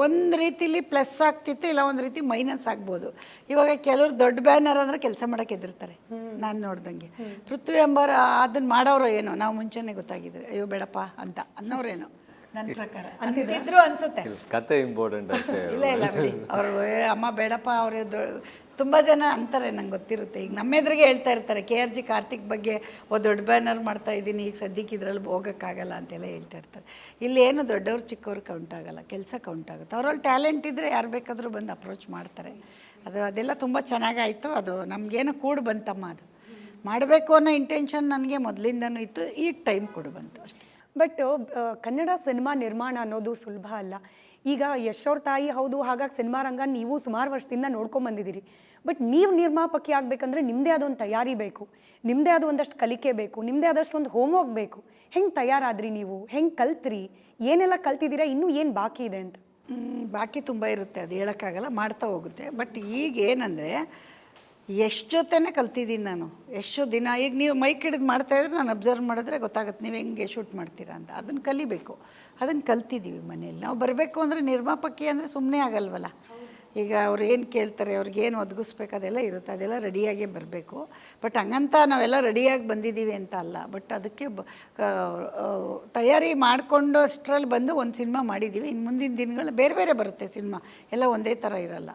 S3: ಒಂದು ರೀತಿಲಿ ಪ್ಲಸ್ ಆಗ್ತಿತ್ತು, ಇಲ್ಲ ಒಂದು ರೀತಿ ಮೈನಸ್ ಆಗ್ಬೋದು. ಇವಾಗ ಕೆಲವರು ದೊಡ್ಡ ಬ್ಯಾನರ್ ಅಂದರೆ ಕೆಲಸ ಮಾಡೋಕ್ಕೆ ಹೆದರ್ತಾರೆ. ನಾನು ನೋಡ್ದಂಗೆ ಪೃಥ್ವಿ ಎಂಬರ ಅದನ್ನು ಮಾಡೋರು ಏನೋ ನಾವು ಮುಂಚೆನೇ ಗೊತ್ತಾಗಿದ್ರೆ, ಅಯ್ಯೋ ಬೇಡಪ್ಪ ಅಂತ ಅನ್ನೋರೇನೋ ನನ್ನ ಪ್ರಕಾರ ಅಂತಿದ್ರು ಅನ್ಸುತ್ತೆ.
S2: ಕತೆ ಇಂಪಾರ್ಟೆಂಟ್ ಅಷ್ಟೇ.
S3: ಇಲ್ಲ ಬಿಡಿ, ಅವರು ಅಮ್ಮ ಬೇಡಪ್ಪ, ಅವರು ತುಂಬ ಜನ ಅಂತಾರೆ, ನಂಗೆ ಗೊತ್ತಿರುತ್ತೆ. ಈಗ ನಮ್ಮ ಎದುರಿಗೆ ಹೇಳ್ತಾ ಇರ್ತಾರೆ, KRG ಕಾರ್ತಿಕ್ ಬಗ್ಗೆ ದೊಡ್ಡ ಬ್ಯಾನರ್ ಮಾಡ್ತಾ ಇದ್ದೀನಿ, ಈಗ ಸದ್ಯಕ್ಕೆ ಇದರಲ್ಲಿ ಹೋಗೋಕ್ಕಾಗಲ್ಲ ಅಂತೆಲ್ಲ ಹೇಳ್ತಾ ಇರ್ತಾರೆ. ಇಲ್ಲಿ ಏನು ದೊಡ್ಡವ್ರು ಚಿಕ್ಕವ್ರು ಕೌಂಟ್ ಆಗಲ್ಲ, ಕೆಲಸ ಕೌಂಟ್ ಆಗುತ್ತೆ. ಅವರಲ್ಲಿ ಟ್ಯಾಲೆಂಟ್ ಇದ್ದರೆ ಯಾರು ಬೇಕಾದರೂ ಬಂದು ಅಪ್ರೋಚ್ ಮಾಡ್ತಾರೆ. ಅದೆಲ್ಲ ತುಂಬ ಚೆನ್ನಾಗಾಯಿತು. ಅದು ನಮಗೇನು ಕೂಡು ಬಂತಮ್ಮ, ಅದು ಮಾಡಬೇಕು ಅನ್ನೋ ಇಂಟೆನ್ಷನ್ ನನಗೆ ಮೊದಲಿಂದನೂ ಇತ್ತು. ಈಗ ಟೈಮ್ ಕೂಡು ಬಂತು ಅಷ್ಟೇ.
S1: ಬಟ್ ಕನ್ನಡ ಸಿನಿಮಾ ನಿರ್ಮಾಣ ಅನ್ನೋದು ಸುಲಭ ಅಲ್ಲ. ಈಗ ಯಶ್ ಅವ್ರ ತಾಯಿ ಹೌದು, ಹಾಗಾಗಿ ಸಿನಿಮಾ ರಂಗ ನೀವು ಸುಮಾರು ವರ್ಷದಿಂದ ನೋಡ್ಕೊಂಬಂದಿದ್ದೀರಿ. ಬಟ್ ನೀವು ನಿರ್ಮಾಪಕಿ ಆಗಬೇಕಂದ್ರೆ ನಿಮ್ಮದೇ ಆದ ಒಂದು ತಯಾರಿ ಬೇಕು, ನಿಮ್ಮದೇ ಆದ ಒಂದಷ್ಟು ಕಲಿಕೆ ಬೇಕು, ನಿಮ್ಮದೇ ಆದಷ್ಟು ಒಂದು ಹೋಮ್ವರ್ಕ್ ಬೇಕು. ಹೆಂಗೆ ತಯಾರಾದ್ರಿ ನೀವು, ಹೆಂಗೆ ಕಲ್ತ್ರಿ, ಏನೆಲ್ಲ ಕಲ್ತಿದ್ದೀರಾ, ಇನ್ನೂ ಏನು ಬಾಕಿ ಇದೆ ಅಂತ?
S3: ಬಾಕಿ ತುಂಬ ಇರುತ್ತೆ, ಅದು ಹೇಳೋಕ್ಕಾಗಲ್ಲ, ಮಾಡ್ತಾ ಹೋಗುತ್ತೆ. ಬಟ್ ಈಗ ಏನಂದರೆ ಎಷ್ಟು ಜೊತೆನೇ ಕಲ್ತಿದ್ದೀನಿ ನಾನು, ಎಷ್ಟು ದಿನ. ಈಗ ನೀವು ಮೈಕ್ ಹಿಡಿದು ಮಾಡ್ತಾಯಿದ್ರೆ ನಾನು ಅಬ್ಸರ್ವ್ ಮಾಡಿದ್ರೆ ಗೊತ್ತಾಗುತ್ತೆ ನೀವು ಹೆಂಗೆ ಶೂಟ್ ಮಾಡ್ತೀರಾ ಅಂತ. ಅದನ್ನು ಕಲಿಬೇಕು, ಅದನ್ನು ಕಲ್ತಿದ್ದೀವಿ ಮನೇಲಿ. ನಾವು ಬರಬೇಕು ಅಂದರೆ ನಿರ್ಮಾಪಕಿ ಅಂದರೆ ಸುಮ್ಮನೆ ಆಗಲ್ವಲ್ಲ. ಈಗ ಅವ್ರು ಏನು ಕೇಳ್ತಾರೆ, ಅವ್ರಿಗೇನು ಒದಗಿಸ್ಬೇಕು ಅದೆಲ್ಲ ಇರುತ್ತೆ, ಅದೆಲ್ಲ ರೆಡಿಯಾಗೇ ಬರಬೇಕು. ಬಟ್ ಹಂಗಂತ ನಾವೆಲ್ಲ ರೆಡಿಯಾಗಿ ಬಂದಿದ್ದೀವಿ ಅಂತ ಅಲ್ಲ. ಬಟ್ ಅದಕ್ಕೆ ತಯಾರಿ ಮಾಡಿಕೊಂಡು ಅಷ್ಟರಲ್ಲಿ ಬಂದು ಒಂದು ಸಿನಿಮಾ ಮಾಡಿದ್ದೀವಿ. ಇನ್ನು ಮುಂದಿನ ದಿನಗಳು ಬೇರೆ ಬೇರೆ ಬರುತ್ತೆ ಸಿನಿಮಾ, ಎಲ್ಲ ಒಂದೇ ಥರ ಇರಲ್ಲ.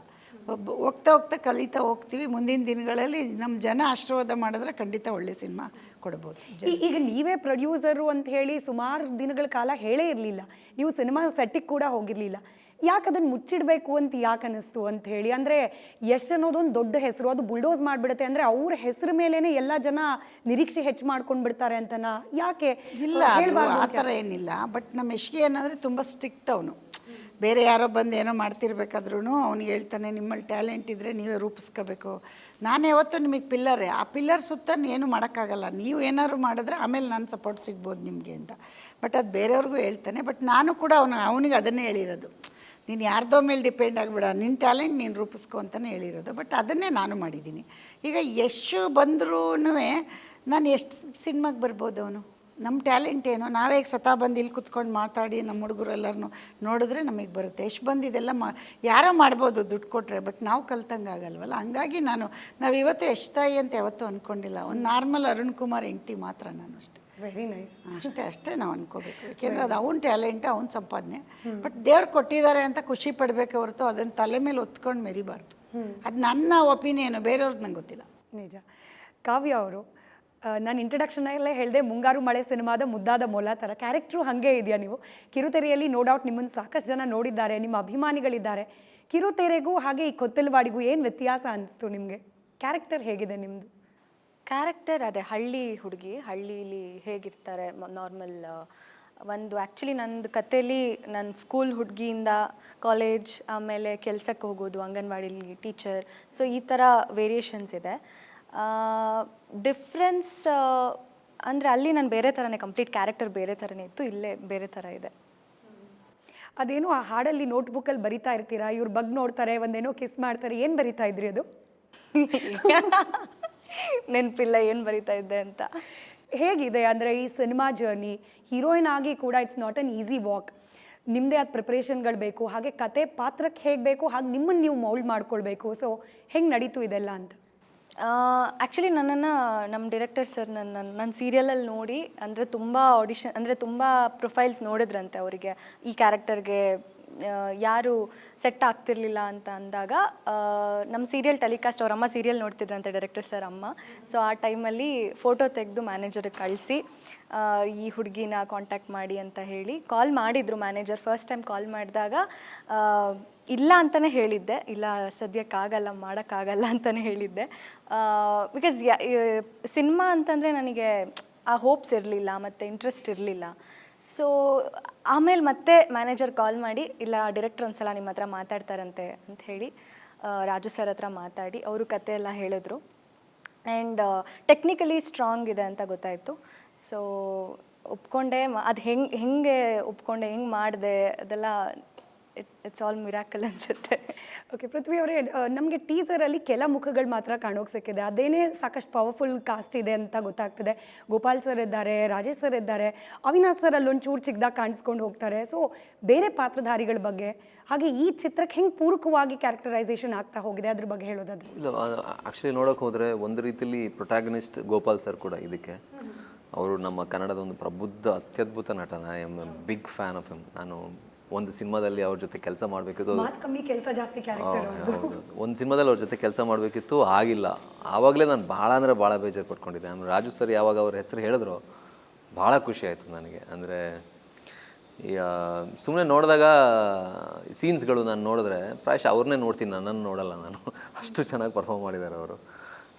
S3: ಹೋಗ್ತಾ ಹೋಗ್ತಾ ಕಲಿತಾ ಹೋಗ್ತೀವಿ. ಮುಂದಿನ ದಿನಗಳಲ್ಲಿ ನಮ್ಮ ಜನ ಆಶೀರ್ವಾದ ಮಾಡಿದ್ರೆ ಖಂಡಿತ ಒಳ್ಳೆ ಸಿನಿಮಾ ಕೊಡ್ಬೋದು.
S1: ಈಗ ನೀವೇ ಪ್ರೊಡ್ಯೂಸರು ಅಂತ ಹೇಳಿ ಸುಮಾರು ದಿನಗಳ ಕಾಲ ಹೇಳೇ ಇರಲಿಲ್ಲ, ನೀವು ಸಿನಿಮಾ ಸೆಟ್ಟಿಗೆ ಕೂಡ ಹೋಗಿರಲಿಲ್ಲ. ಯಾಕೆ ಅದನ್ನು ಮುಚ್ಚಿಡಬೇಕು ಅಂತ ಯಾಕೆ ಅನ್ನಿಸ್ತು ಅಂತ ಹೇಳಿ? ಅಂದರೆ ಯಶ್ ಅನ್ನೋದೊಂದು ದೊಡ್ಡ ಹೆಸರು, ಅದು ಬುಲ್ಡೋಸ್ ಮಾಡಿಬಿಡುತ್ತೆ ಅಂದರೆ ಅವ್ರ ಹೆಸರು ಮೇಲೇ ಎಲ್ಲ ಜನ ನಿರೀಕ್ಷೆ ಹೆಚ್ಚು ಮಾಡ್ಕೊಂಡು ಬಿಡ್ತಾರೆ ಅಂತನಾ? ಯಾಕೆ
S3: ಇಲ್ಲ, ಆ ಥರ ಏನಿಲ್ಲ. ಬಟ್ ನಮ್ಮ ಯಶ್ಗೆ ಏನಂದರೆ ತುಂಬ ಸ್ಟ್ರಿಕ್ಟ್ ಅವನು. ಬೇರೆ ಯಾರೋ ಬಂದು ಏನೋ ಮಾಡ್ತಿರ್ಬೇಕಾದ್ರೂ ಅವ್ನಿಗೆ ಹೇಳ್ತಾನೆ, ನಿಮ್ಮಲ್ಲಿ ಟ್ಯಾಲೆಂಟ್ ಇದ್ದರೆ ನೀವೇ ರೂಪಿಸ್ಕೋಬೇಕು. ನಾನು ಯಾವತ್ತೂ ನಿಮಗೆ ಪಿಲ್ಲರೇ, ಆ ಪಿಲ್ಲರ್ ಸುತ್ತ ಏನೂ ಮಾಡೋಕ್ಕಾಗಲ್ಲ. ನೀವು ಏನಾದ್ರು ಮಾಡಿದ್ರೆ ಆಮೇಲೆ ನಾನು ಸಪೋರ್ಟ್ ಸಿಗ್ಬೋದು ನಿಮಗೆ ಅಂತ. ಬಟ್ ಅದು ಬೇರೆಯವ್ರಿಗೂ ಹೇಳ್ತಾನೆ. ಬಟ್ ನಾನು ಕೂಡ ಅವನಿಗೆ ಅದನ್ನೇ ಹೇಳಿರೋದು, ನೀನು ಯಾರ್ದೋ ಮೇಲೆ ಡಿಪೆಂಡ್ ಆಗಿಬಿಡ, ನಿನ್ನ ಟ್ಯಾಲೆಂಟ್ ನೀನು ರೂಪಿಸ್ಕೊ ಅಂತಲೇ ಹೇಳಿರೋದು. ಬಟ್ ಅದನ್ನೇ ನಾನು ಮಾಡಿದ್ದೀನಿ. ಈಗ ಎಷ್ಟು ಬಂದ್ರೂ ನಾನು ಎಷ್ಟು ಸಿನಿಮಾಗೆ ಬರ್ಬೋದು ಅವನು. ನಮ್ಮ ಟ್ಯಾಲೆಂಟ್ ಏನು, ನಾವೇ ಸ್ವತಃ ಬಂದು ಇಲ್ಲಿ ಕುತ್ಕೊಂಡು ಮಾತಾಡಿ ನಮ್ಮ ಹುಡುಗರೆಲ್ಲರೂ ನೋಡಿದ್ರೆ ನಮಗೆ ಬರುತ್ತೆ. ಎಷ್ಟು ಬಂದು ಇದೆಲ್ಲ ಯಾರೋ ಮಾಡ್ಬೋದು ದುಡ್ಡು ಕೊಟ್ಟರೆ, ಬಟ್ ನಾವು ಕಲ್ತಂಗೆ ಆಗಲ್ವಲ್ಲ. ಹಂಗಾಗಿ ನಾವು ಇವತ್ತು ಯಶ್ ತಾಯಿ ಅಂತ ಯಾವತ್ತೂ ಅಂದ್ಕೊಂಡಿಲ್ಲ. ಒಂದು ನಾರ್ಮಲ್ ಅರುಣ್ ಕುಮಾರ್ ಹೆಂಡ್ತಿ ಮಾತ್ರ ನಾನು, ಅಷ್ಟೇ.
S1: Very nice.
S3: ಅಷ್ಟೇ ನಾವು ಅನ್ಕೋಬೇಕು. ಯಾಕೆಂದರೆ ಅದು ಅವ್ನ ಟ್ಯಾಲೆಂಟ್, ಅವ್ನ ಸಂಪಾದನೆ. ಬಟ್ ದೇವ್ರು ಕೊಟ್ಟಿದ್ದಾರೆ ಅಂತ ಖುಷಿ ಪಡಬೇಕೆ ಹೊರತು ಅದನ್ನು ತಲೆ ಮೇಲೆ ಹೊತ್ಕೊಂಡು ಮೆರಿಬಾರ್ದು. ಅದು ನನ್ನ ಒಪಿನಿಯನು, ಬೇರೆಯವ್ರದ್ದು ನಂಗೆ ಗೊತ್ತಿಲ್ಲ.
S1: ನಿಜ. ಕಾವ್ಯ ಅವರು, ನಾನು ಇಂಟ್ರಡಕ್ಷನಲ್ಲೇ ಹೇಳಿದೆ, ಮುಂಗಾರು ಮಳೆ ಸಿನಿಮಾದ ಮುದ್ದಾದ ಮೊಲ ಥರ ಕ್ಯಾರೆಕ್ಟ್ರು ಹಾಗೆ ಇದೆಯಾ ನೀವು? ಕಿರುತೆರೆಯಲ್ಲಿ ನೋ ಡೌಟ್ ನಿಮ್ಮನ್ನು ಸಾಕಷ್ಟು ಜನ ನೋಡಿದ್ದಾರೆ, ನಿಮ್ಮ ಅಭಿಮಾನಿಗಳಿದ್ದಾರೆ. ಕಿರುತೆರೆಗೂ ಹಾಗೆ ಈ ಕೊತ್ತಲವಾಡಿಗೂ ಏನು ವ್ಯತ್ಯಾಸ ಅನಿಸ್ತು ನಿಮಗೆ? ಕ್ಯಾರೆಕ್ಟರ್ ಹೇಗಿದೆ ನಿಮ್ಮದು?
S4: ಕ್ಯಾರೆಕ್ಟರ್ ಅದೇ ಹಳ್ಳಿ ಹುಡುಗಿ, ಹಳ್ಳೀಲಿ ಹೇಗಿರ್ತಾರೆ ನಾರ್ಮಲ್. ಒಂದು ಆ್ಯಕ್ಚುಲಿ ನಂದು ಕಥೆಯಲ್ಲಿ ನನ್ನ ಸ್ಕೂಲ್ ಹುಡುಗಿಯಿಂದ ಕಾಲೇಜ್, ಆಮೇಲೆ ಕೆಲಸಕ್ಕೆ ಹೋಗೋದು, ಅಂಗನವಾಡಿಲಿ ಟೀಚರ್, ಸೊ ಈ ಥರ ವೇರಿಯೇಷನ್ಸ್ ಇದೆ. ಡಿಫ್ರೆನ್ಸ್ ಅಂದರೆ ಅಲ್ಲಿ ನಾನು ಬೇರೆ ಥರನೇ, ಕಂಪ್ಲೀಟ್ ಕ್ಯಾರೆಕ್ಟರ್ ಬೇರೆ ಥರನೇ ಇತ್ತು, ಇಲ್ಲೇ ಬೇರೆ ಥರ ಇದೆ.
S1: ಅದೇನೋ ಆ ಹಾಡಲ್ಲಿ ನೋಟ್ಬುಕ್ಕಲ್ಲಿ ಬರಿತಾ ಇರ್ತೀರಾ, ಇವ್ರು ಬಗ್ ನೋಡ್ತಾರೆ, ಒಂದೇನೋ ಕಿಸ್ ಮಾಡ್ತಾರೆ, ಏನು ಬರಿತಾ ಇದ್ರಿ ಅದು?
S4: ನೆನಪಿಲ್ಲ ಏನು ಬರಿತಾ ಇದ್ದೆ ಅಂತ.
S1: ಹೇಗಿದೆ ಅಂದರೆ ಈ ಸಿನಿಮಾ ಜರ್ನಿ, ಹೀರೋಯಿನ್ ಆಗಿ ಕೂಡ it's not an easy walk. ನಿಮ್ಮದೇ ಆದ ಪ್ರಿಪ್ರೇಷನ್ಗಳು ಬೇಕು, ಹಾಗೆ ಕತೆ ಪಾತ್ರಕ್ಕೆ ಹೇಗೆ ಬೇಕು ಹಾಗೆ ನಿಮ್ಮನ್ನು ನೀವು ಮೌಲ್ಡ್ ಮಾಡ್ಕೊಳ್ಬೇಕು. ಸೊ ಹೆಂಗೆ ನಡೀತು ಇದೆಲ್ಲ ಅಂತ?
S4: ಆ್ಯಕ್ಚುಲಿ ನನ್ನನ್ನು ನಮ್ಮ ಡೈರೆಕ್ಟರ್ ಸರ್ ನನ್ನ ಸೀರಿಯಲಲ್ಲಿ ನೋಡಿ, ಅಂದರೆ ತುಂಬ ಆಡಿಷನ್, ಅಂದರೆ ತುಂಬ ಪ್ರೊಫೈಲ್ಸ್ ನೋಡಿದ್ರಂತೆ ಅವರಿಗೆ, ಈ ಕ್ಯಾರೆಕ್ಟರ್ಗೆ ಯಾರು ಸೆಟ್ ಆಗ್ತಿರ್ಲಿಲ್ಲ ಅಂತ ಅಂದಾಗ ನಮ್ಮ ಸೀರಿಯಲ್ ಟೆಲಿಕಾಸ್ಟ್, ಅವ್ರ ಅಮ್ಮ ಸೀರಿಯಲ್ ನೋಡ್ತಿದ್ರಂತೆ ಡೈರೆಕ್ಟರ್ ಸರ್ ಅಮ್ಮ. ಸೊ ಆ ಟೈಮಲ್ಲಿ ಫೋಟೋ ತೆಗೆದು ಮ್ಯಾನೇಜರ್ಗೆ ಕಳಿಸಿ ಈ ಹುಡುಗಿನ ಕಾಂಟ್ಯಾಕ್ಟ್ ಮಾಡಿ ಅಂತ ಹೇಳಿ ಕಾಲ್ ಮಾಡಿದರು ಮ್ಯಾನೇಜರ್. ಫಸ್ಟ್ ಟೈಮ್ ಕಾಲ್ ಮಾಡಿದಾಗ ಇಲ್ಲ ಅಂತಲೇ ಹೇಳಿದ್ದೆ, ಇಲ್ಲ ಸದ್ಯಕ್ಕಾಗಲ್ಲ, ಮಾಡೋಕ್ಕಾಗಲ್ಲ ಅಂತಲೇ ಹೇಳಿದ್ದೆ. ಬಿಕಾಸ್ ಸಿನಿಮಾ ಅಂತಂದರೆ ನನಗೆ ಆ ಹೋಪ್ಸ್ ಇರಲಿಲ್ಲ ಮತ್ತು ಇಂಟ್ರೆಸ್ಟ್ ಇರಲಿಲ್ಲ. ಸೊ ಆಮೇಲೆ ಮತ್ತೆ ಮ್ಯಾನೇಜರ್ ಕಾಲ್ ಮಾಡಿ, ಇಲ್ಲ ಡೈರೆಕ್ಟರ್ ಒಂದು ಸಲ ನಿಮ್ಮ ಹತ್ರ ಮಾತಾಡ್ತಾರಂತೆ ಅಂತ ಹೇಳಿ ರಾಜು ಸರ್ ಹತ್ರ ಮಾತಾಡಿ ಅವರು ಕತೆ ಎಲ್ಲ ಹೇಳಿದ್ರು. ಆ್ಯಂಡ್ ಟೆಕ್ನಿಕಲಿ ಸ್ಟ್ರಾಂಗ್ ಇದೆ ಅಂತ ಗೊತ್ತಾಯಿತು. ಸೊ ಒಪ್ಕೊಂಡೆ. ಅದು ಹೆಂಗೆ ಒಪ್ಕೊಂಡೆ, ಹೆಂಗೆ ಮಾಡಿದೆ, ಅದೆಲ್ಲ ಇಟ್ಸ್ ಆಲ್ ಮಿರಾಕಲ್ ಅನಿಸುತ್ತೆ.
S1: ಓಕೆ ಪೃಥ್ವಿ ಅವರೇ, ನಮಗೆ ಟೀಸರಲ್ಲಿ ಕೆಲ ಮುಖಗಳು ಮಾತ್ರ ಕಾಣೋಕೆ ಸಿಕ್ಕಿದೆ, ಅದೇನೇ ಸಾಕಷ್ಟು ಪವರ್ಫುಲ್ ಕಾಸ್ಟ್ ಇದೆ ಅಂತ ಗೊತ್ತಾಗ್ತದೆ. ಗೋಪಾಲ್ ಸರ್ ಇದ್ದಾರೆ, ರಾಜೇಶ್ ಸರ್ ಇದ್ದಾರೆ, ಅವಿನಾಶ್ ಸರ್ ಅಲ್ಲೊಂಚೂರು ಚಿಕ್ಕದಾಗಿ ಕಾಣಿಸ್ಕೊಂಡು ಹೋಗ್ತಾರೆ. ಸೊ ಬೇರೆ ಪಾತ್ರಧಾರಿಗಳ ಬಗ್ಗೆ, ಹಾಗೆ ಈ ಚಿತ್ರಕ್ಕೆ ಹೆಂಗೆ ಪೂರಕವಾಗಿ ಕ್ಯಾರೆಕ್ಟರೈಸೇಷನ್ ಆಗ್ತಾ ಹೋಗಿದೆ ಅದ್ರ ಬಗ್ಗೆ ಹೇಳೋದಾದ್ರೆ?
S2: ಇಲ್ಲ, ಆ್ಯಕ್ಚುಲಿ ನೋಡೋಕೆ ಹೋದರೆ ಒಂದು ರೀತಿಯಲ್ಲಿ ಪ್ರೊಟ್ಯಾಗನಿಸ್ಟ್ ಗೋಪಾಲ್ ಸರ್ ಕೂಡ ಇದಕ್ಕೆ. ಅವರು ನಮ್ಮ ಕನ್ನಡದ ಒಂದು ಪ್ರಬುದ್ಧ ಅತ್ಯದ್ಭುತ ನಟನ. I am a big fan of him. ನಾನು ಒಂದು ಸಿನಿಮಾದಲ್ಲಿ ಅವ್ರ ಜೊತೆ ಕೆಲಸ ಮಾಡಬೇಕಿತ್ತು, ಒಂದು ಸಿನಿಮಾದಲ್ಲಿ ಅವ್ರ ಜೊತೆ ಕೆಲಸ ಮಾಡಬೇಕಿತ್ತು, ಆಗಿಲ್ಲ. ಆವಾಗಲೇ ನಾನು ಭಾಳ ಅಂದರೆ ಭಾಳ ಬೇಜಾರು ಪಟ್ಕೊಂಡಿದ್ದೆ. ಆಮೇಲೆ ರಾಜು ಸರ್ ಯಾವಾಗ ಅವ್ರ ಹೆಸರು ಹೇಳಿದ್ರು ಭಾಳ ಖುಷಿ ಆಯಿತು ನನಗೆ. ಅಂದರೆ ಸುಮ್ಮನೆ ನೋಡಿದಾಗ ಸೀನ್ಸ್ಗಳು ನಾನು ನೋಡಿದ್ರೆ ಪ್ರಾಯಶಃ ಅವ್ರನ್ನೇ ನೋಡ್ತೀನಿ, ನನ್ನನ್ನು ನೋಡಲ್ಲ ನಾನು. ಅಷ್ಟು ಚೆನ್ನಾಗಿ ಪರ್ಫಾರ್ಮ್ ಮಾಡಿದ್ದಾರೆ ಅವರು.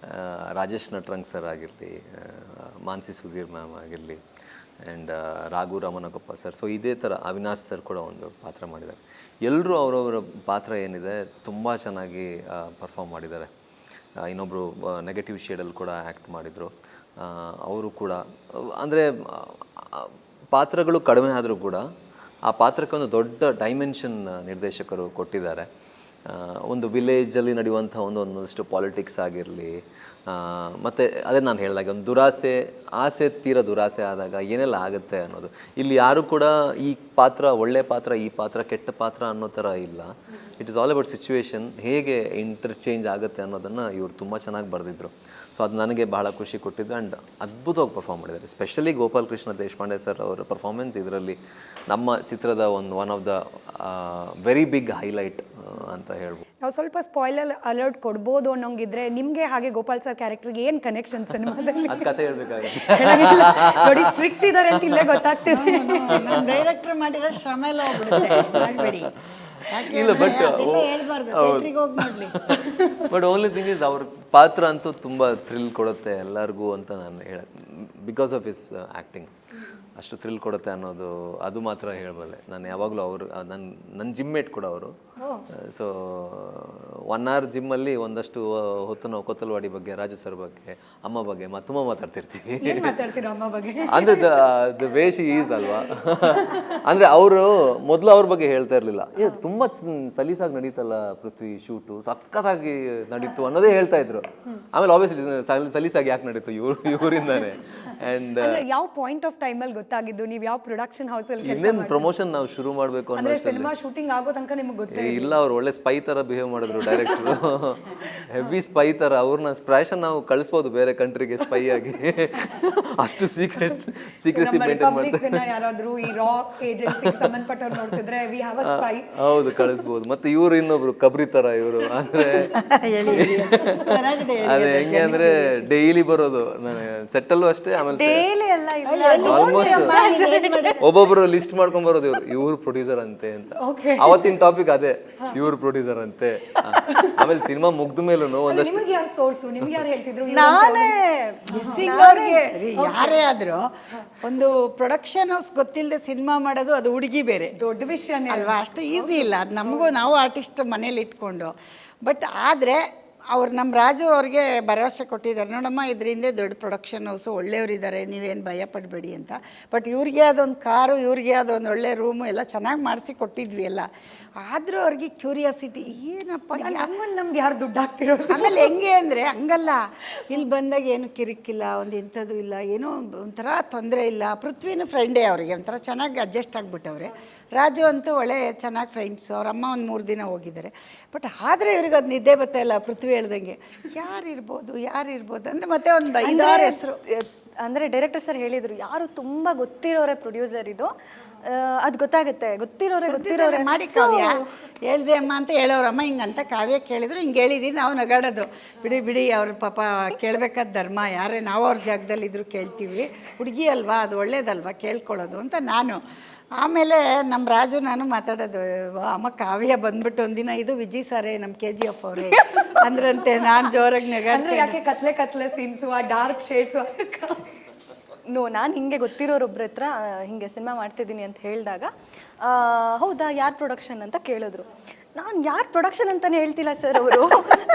S2: ರಾಜೇಶ್ ನಟ್ರಂಗ್ ಸರ್ ಆಗಿರಲಿ, ಮಾನ್ಸಿ ಸುಧೀರ್ ಮ್ಯಾಮ್ ಆಗಿರಲಿ, ಆ್ಯಂಡ್ ರಾಘು ರಾಮನಗೊಪ್ಪ ಸರ್. ಸೊ ಇದೇ ಥರ ಅವಿನಾಶ್ ಸರ್ ಕೂಡ ಒಂದು ಪಾತ್ರ ಮಾಡಿದ್ದಾರೆ. ಎಲ್ಲರೂ ಅವರವರ ಪಾತ್ರ ಏನಿದೆ ತುಂಬ ಚೆನ್ನಾಗಿ ಪರ್ಫಾರ್ಮ್ ಮಾಡಿದ್ದಾರೆ. ಇನ್ನೊಬ್ಬರು ನೆಗೆಟಿವ್ ಶೇಡಲ್ಲಿ ಕೂಡ ಆ್ಯಕ್ಟ್ ಮಾಡಿದರು. ಅವರು ಕೂಡ ಅಂದರೆ ಪಾತ್ರಗಳು ಕಡಿಮೆ ಆದರೂ ಕೂಡ ಆ ಪಾತ್ರಕ್ಕೆ ಒಂದು ದೊಡ್ಡ ಡೈಮೆನ್ಷನ್ ನಿರ್ದೇಶಕರು ಕೊಟ್ಟಿದ್ದಾರೆ. ಒಂದು ವಿಲೇಜಲ್ಲಿ ನಡೆಯುವಂಥ ಒಂದೊಂದಷ್ಟು ಪಾಲಿಟಿಕ್ಸ್ ಆಗಿರಲಿ, ಮತ್ತು ಅದೇ ನಾನು ಹೇಳಿದಾಗ ಒಂದು ಆಸೆ ತೀರ ದುರಾಸೆ ಆದಾಗ ಏನೆಲ್ಲ ಆಗುತ್ತೆ ಅನ್ನೋದು. ಇಲ್ಲಿ ಯಾರು ಕೂಡ ಈ ಪಾತ್ರ ಒಳ್ಳೆ ಪಾತ್ರ, ಈ ಪಾತ್ರ ಕೆಟ್ಟ ಪಾತ್ರ ಅನ್ನೋ ಥರ ಇಲ್ಲ. It is all about situation, ಹೇಗೆ ಇಂಟರ್ಚೇಂಜ್ ಆಗುತ್ತೆ ಅನ್ನೋದನ್ನು ಇವರು ತುಂಬ ಚೆನ್ನಾಗಿ ಬರೆದಿದ್ರು. ಸೊ ಅದು ನನಗೆ ಬಹಳ ಖುಷಿ ಕೊಟ್ಟಿದ್ದು. ಆ್ಯಂಡ್ ಅದ್ಭುತವಾಗಿ ಪರ್ಫಾರ್ಮ್ ಮಾಡಿದ್ದಾರೆ. ಸ್ಪೆಷಲಿ ಗೋಪಾಲ್ ಕೃಷ್ಣ ದೇಶಪಾಂಡೆ ಸರ್ ಅವರ ಪರ್ಫಾರ್ಮೆನ್ಸ್ ಇದರಲ್ಲಿ ನಮ್ಮ ಚಿತ್ರದ one of the very big highlight ಅಂತ ಹೇಳ್ಬೋದು.
S1: ನಾವು ಸ್ವಲ್ಪ ಸ್ಪಾಯ್ಲರ್ ಅಲರ್ಟ್ ಕೊಡ್ಬೋದು ಅನ್ನೋಂಗಿದ್ರೆ ನಿಮಗೆ ಹಾಗೆ ಗೋಪಾಲ್ ಸರ್ ಕ್ಯಾರೆಕ್ಟರ್ಗೆ ಏನು ಕನೆಕ್ಷನ್ ಸಿನಿಮಾದಲ್ಲಿ?
S2: ಅದು ಕತೆ ಹೇಳ್ಬೇಕಾಗುತ್ತೆ
S1: ನೋಡಿ, ಸ್ಟ್ರಿಕ್ಟ್ ಇದ್ದಾರೆ ಅಂತ ಇಲ್ಲೇ ಗೊತ್ತಾಗ್ತಿದೆ.
S3: ಡೈರೆಕ್ಟರ್ ಮಾಡಿರೋ ಶ್ರಮ ಎಲ್ಲ ಹೋಗ್ಬಿಡುತ್ತೆ, ಮಾಡಬೇಡಿ.
S2: ಇಲ್ಲ, but but only thing is ಅವ್ರ ಪಾತ್ರ ಅಂತೂ ತುಂಬ ಥ್ರಿಲ್ ಕೊಡುತ್ತೆ ಎಲ್ಲರಿಗೂ ಅಂತ ನಾನು ಬಿಕಾಸ್ ಆಫ್ ಹಿಸ್ ಆ್ಯಕ್ಟಿಂಗ್ ಅಷ್ಟು ಥ್ರಿಲ್ ಕೊಡುತ್ತೆ ಅನ್ನೋದು ಅದು ಮಾತ್ರ ಹೇಳಬಲ್ಲೆ. ನಾನು ಯಾವಾಗಲೂ ಅವರು ನನ್ನ ಜಿಮ್ಮೇಟ್ ಕೂಡ ಅವರು. ಸೊ 1 hour ಜಿಮ್ಮಲ್ಲಿ ಒಂದಷ್ಟು ಹೊತ್ತು ನಾವು ಕೊತ್ತಲವಾಡಿ ಬಗ್ಗೆ, ರಾಜು ಸರ್ ಬಗ್ಗೆ, ಅಮ್ಮ ಬಗ್ಗೆ ತುಂಬ ಮಾತಾಡ್ತಿರ್ತೀವಿ.
S1: ಅಮ್ಮ ಬಗ್ಗೆ
S2: ಅಂದರೆ ದ ವೇ ಶಿ ಈಸ್ ಅಲ್ವಾ. ಅಂದರೆ ಅವರು ಮೊದಲು ಅವ್ರ ಬಗ್ಗೆ ಹೇಳ್ತಾ ಇರಲಿಲ್ಲ. ತುಂಬ ಸಲೀಸಾಗಿ ನಡೀತಲ್ಲ ಪೃಥ್ವಿ ಶೂಟು, ಸಖತ್ತಾಗಿ ನಡೀತು ಅನ್ನೋದೇ ಹೇಳ್ತಾ ಇದ್ರು. ಆಮೇಲೆ ಆಬ್ವಿಯಸ್ಲಿ ಸಲೀಸಾಗಿ ಯಾಕೆ ನಡೀತು ಇವರಿಂದಾನೆ. ಆ್ಯಂಡ್
S1: ಯಾವ ಪಾಯಿಂಟ್ ಆಫ್ ಟೈಮಲ್ಲಿ ಗೊತ್ತಾಗಿದ್ದು ನೀವು ಯಾವ ಪ್ರೊಡಕ್ಷನ್ ಹೌಸಲ್ಲಿ
S2: ಇನ್ನೇನು ಪ್ರಮೋಷನ್ ನಾವು ಶುರು ಮಾಡಬೇಕು ಅನ್ನೋ
S1: ಸಿನಿಮಾ ಶೂಟಿಂಗ್ ಆಗೋ ತನಕ ನಿಮ್ಗೆ ಗೊತ್ತೇ
S2: ಇಲ್ಲ. ಅವ್ರು ಒಳ್ಳೆ ಸ್ಪೈ ಥರ ಬಿಹೇವ್ ಮಾಡಿದ್ರು ಡೈರೆಕ್ಟ್ರು, ಹೆವಿ ಸ್ಪೈ ಥರ. ಅವ್ರನ್ನ ಪ್ರಾಯಶಃ ನಾವು ಕಳಿಸ್ಬೋದು ಬೇರೆ ಕಂಟ್ರಿಗೆ ಸ್ಪೈ ಆಗಿ, ಅಷ್ಟು ಸೀಕ್ರೆಸಿ ಮೇಂಟೈನ್ ಮಾಡ್ತಾರೆ.
S1: ಯಾರಾದ್ರೂ ಈ ರಾ ಏಜೆನ್ಸಿಗೆ ಸಂಬಂಧಪಟ್ಟವ್ರು ನೋಡ್ತಿದ್ರೆ ವಿ ಹ್ಯಾವ್ ಅ ಸ್ಪೈ.
S2: ಹೌದು, ಕಳಿಸ್ಬೋದು. ಮತ್ತೆ ಇವ್ರು ಇನ್ನೊಬ್ರು ಕಬ್ರಿ ಥರ ಇವರು. ಅಂದರೆ ಅದೇ ಹೆಂಗೆ ಅಂದರೆ ಡೈಲಿ ಬರೋದು, ನಾನು ಸೆಟ್ಟಲ್ಲೂ ಅಷ್ಟೇ. ಆಮೇಲೆ ಆಲ್ಮೋಸ್ಟ್ ಒಬ್ಬೊಬ್ರು ಲಿಸ್ಟ್ ಮಾಡ್ಕೊಂಡ್ ಬರೋದು, ಇವ್ರು ಪ್ರೊಡ್ಯೂಸರ್ ಅಂತೆ ಅಂತ. ಅವತ್ತಿನ ಟಾಪಿಕ್ ಅದೇ, ಇವ್ರು ಪ್ರೊಡ್ಯೂಸರ್ ಅಂತೆ. ಆಮೇಲೆ ಸಿನಿಮಾ ಮುಗ್ದ ಮೇಲೂ ಒಂದಷ್ಟು
S1: ನಿಮಗೆ ಯಾರು ಸೋರ್ಸು, ನಿಮ್ಗೆ ಯಾರು ಹೇಳ್ತಿದ್ರು?
S3: ನಾನೇ ಯಾರೇ ಆದ್ರೂ ಒಂದು ಪ್ರೊಡಕ್ಷನ್ ಹೌಸ್ ಗೊತ್ತಿಲ್ಲದೆ ಸಿನಿಮಾ ಮಾಡೋದು ಅದು ಹುಡುಗಿ ಬೇರೆ
S1: ದೊಡ್ಡ ವಿಷಯನೇ
S3: ಅಲ್ವಾ. ಅಷ್ಟು ಈಸಿ ಇಲ್ಲ ಅದು ನಮಗೂ. ನಾವು ಆರ್ಟಿಸ್ಟ್ ಮನೇಲಿ ಇಟ್ಕೊಂಡು, ಬಟ್ ಆದರೆ ಅವ್ರು ನಮ್ಮ ರಾಜು ಅವ್ರಿಗೆ ಭರವಸೆ ಕೊಟ್ಟಿದ್ದಾರೆ, ನೋಡಮ್ಮ ಇದರಿಂದ ದೊಡ್ಡ ಪ್ರೊಡಕ್ಷನ್ ಹೌಸು, ಒಳ್ಳೆಯವರಿದ್ದಾರೆ, ನೀವೇನು ಭಯ ಪಡಬೇಡಿ ಅಂತ. ಬಟ್ ಇವ್ರಿಗೆ ಅದೊಂದು ಕಾರು, ಇವ್ರಿಗೆ ಅದೊಂದು ಒಳ್ಳೆ ರೂಮು ಎಲ್ಲ ಚೆನ್ನಾಗಿ ಮಾಡಿಸಿ ಕೊಟ್ಟಿದ್ವಿ ಎಲ್ಲ. ಆದರೂ ಅವ್ರಿಗೆ ಕ್ಯೂರಿಯಾಸಿಟಿ, ಏನಪ್ಪ
S1: ನಮ್ಗೆ ಯಾರು ದುಡ್ಡು ಹಾಕ್ತಿರೋದು.
S3: ಆಮೇಲೆ ಹೆಂಗೆ ಅಂದರೆ ಹಂಗಲ್ಲ, ಇಲ್ಲಿ ಬಂದಾಗ ಏನು ಕಿರಿಕಿಲ್ಲ, ಒಂದು ಎಂಥದ್ದು ಇಲ್ಲ, ಏನೋ ಒಂಥರ ತೊಂದರೆ ಇಲ್ಲ. ಪೃಥ್ವಿನೂ ಫ್ರೆಂಡೇ ಅವ್ರಿಗೆ, ಒಂಥರ ಚೆನ್ನಾಗಿ ಅಡ್ಜಸ್ಟ್ ಆಗಿಬಿಟ್ಟವ್ರೆ. ರಾಜು ಅಂತೂ ಒಳ್ಳೆ ಚೆನ್ನಾಗಿ ಫ್ರೆಂಡ್ಸು. ಅವ್ರ ಅಮ್ಮ ಒಂದು 3 ದಿನ ಹೋಗಿದ್ದಾರೆ. ಬಟ್ ಆದರೆ ಇವ್ರಿಗೆ ಅದು ನಿದ್ದೆ ಬರ್ತಾ ಇಲ್ಲ. ಪೃಥ್ವಿ ಹೇಳ್ದಂಗೆ ಯಾರಿರ್ಬೋದು ಅಂದರೆ ಮತ್ತೆ ಒಂದು 5-6 ಹೆಸರು.
S4: ಅಂದರೆ ಡೈರೆಕ್ಟರ್ ಸರ್ ಹೇಳಿದರು, ಯಾರು ತುಂಬ ಗೊತ್ತಿರೋರೆ ಪ್ರೊಡ್ಯೂಸರ್ ಇದು, ಅದು ಗೊತ್ತಿರೋರೆ
S3: ಮಾಡಿ ಕಾವ್ಯ ಹೇಳ್ದೆ ಅಮ್ಮ ಅಂತ ಹೇಳೋರಮ್ಮ. ಹಿಂಗಂತ ಕಾವ್ಯ ಕೇಳಿದ್ರು, ಹಿಂಗೆ ಹೇಳಿದೀನಿ ನಾವು ನಗಾಡೋದು. ಬಿಡಿ ಅವ್ರ ಪಾಪ ಕೇಳಬೇಕಾದ ಧರ್ಮ, ಯಾರೇ ನಾವು ಅವ್ರ ಜಾಗದಲ್ಲಿ ಇದ್ರು ಕೇಳ್ತೀವಿ, ಹುಡುಗಿ ಅಲ್ವಾ, ಅದು ಒಳ್ಳೇದಲ್ವಾ ಕೇಳ್ಕೊಳ್ಳೋದು ಅಂತ ನಾನು. ಆಮೇಲೆ ನಮ್ಮ ರಾಜು ನಾನು ಮಾತಾಡೋದು, ಅಮ್ಮ ಕಾವ್ಯ ಬಂದ್ಬಿಟ್ಟು ಒಂದಿನ ಇದು ವಿಜಯ್ ಸಾರೇ ನಮ್ಮ KGF ಅವರೇ ಅಂದ್ರಂತೆ. ನಾನು ಜೋರಾಗಿ ನಗಾಡ್ತೀನಿ.
S1: ಯಾಕೆ ಕತ್ಲೆ ಸೀನ್ಸು, ಆ ಡಾರ್ಕ್ ಶೇಡ್ಸು?
S4: ನಾನು ಹಿಂಗೆ ಗೊತ್ತಿರೋರೊಬ್ರ ಹತ್ರ ಹಿಂಗೆ ಸಿನಿಮಾ ಮಾಡ್ತಿದ್ದೀನಿ ಅಂತ ಹೇಳಿದಾಗ, ಹೌದಾ ಯಾರು ಪ್ರೊಡಕ್ಷನ್ ಅಂತ ಕೇಳಿದ್ರು. ನಾನು ಯಾರು ಪ್ರೊಡಕ್ಷನ್ ಅಂತಲೇ ಹೇಳ್ತಿಲ್ಲ ಸರ್ ಅವರು,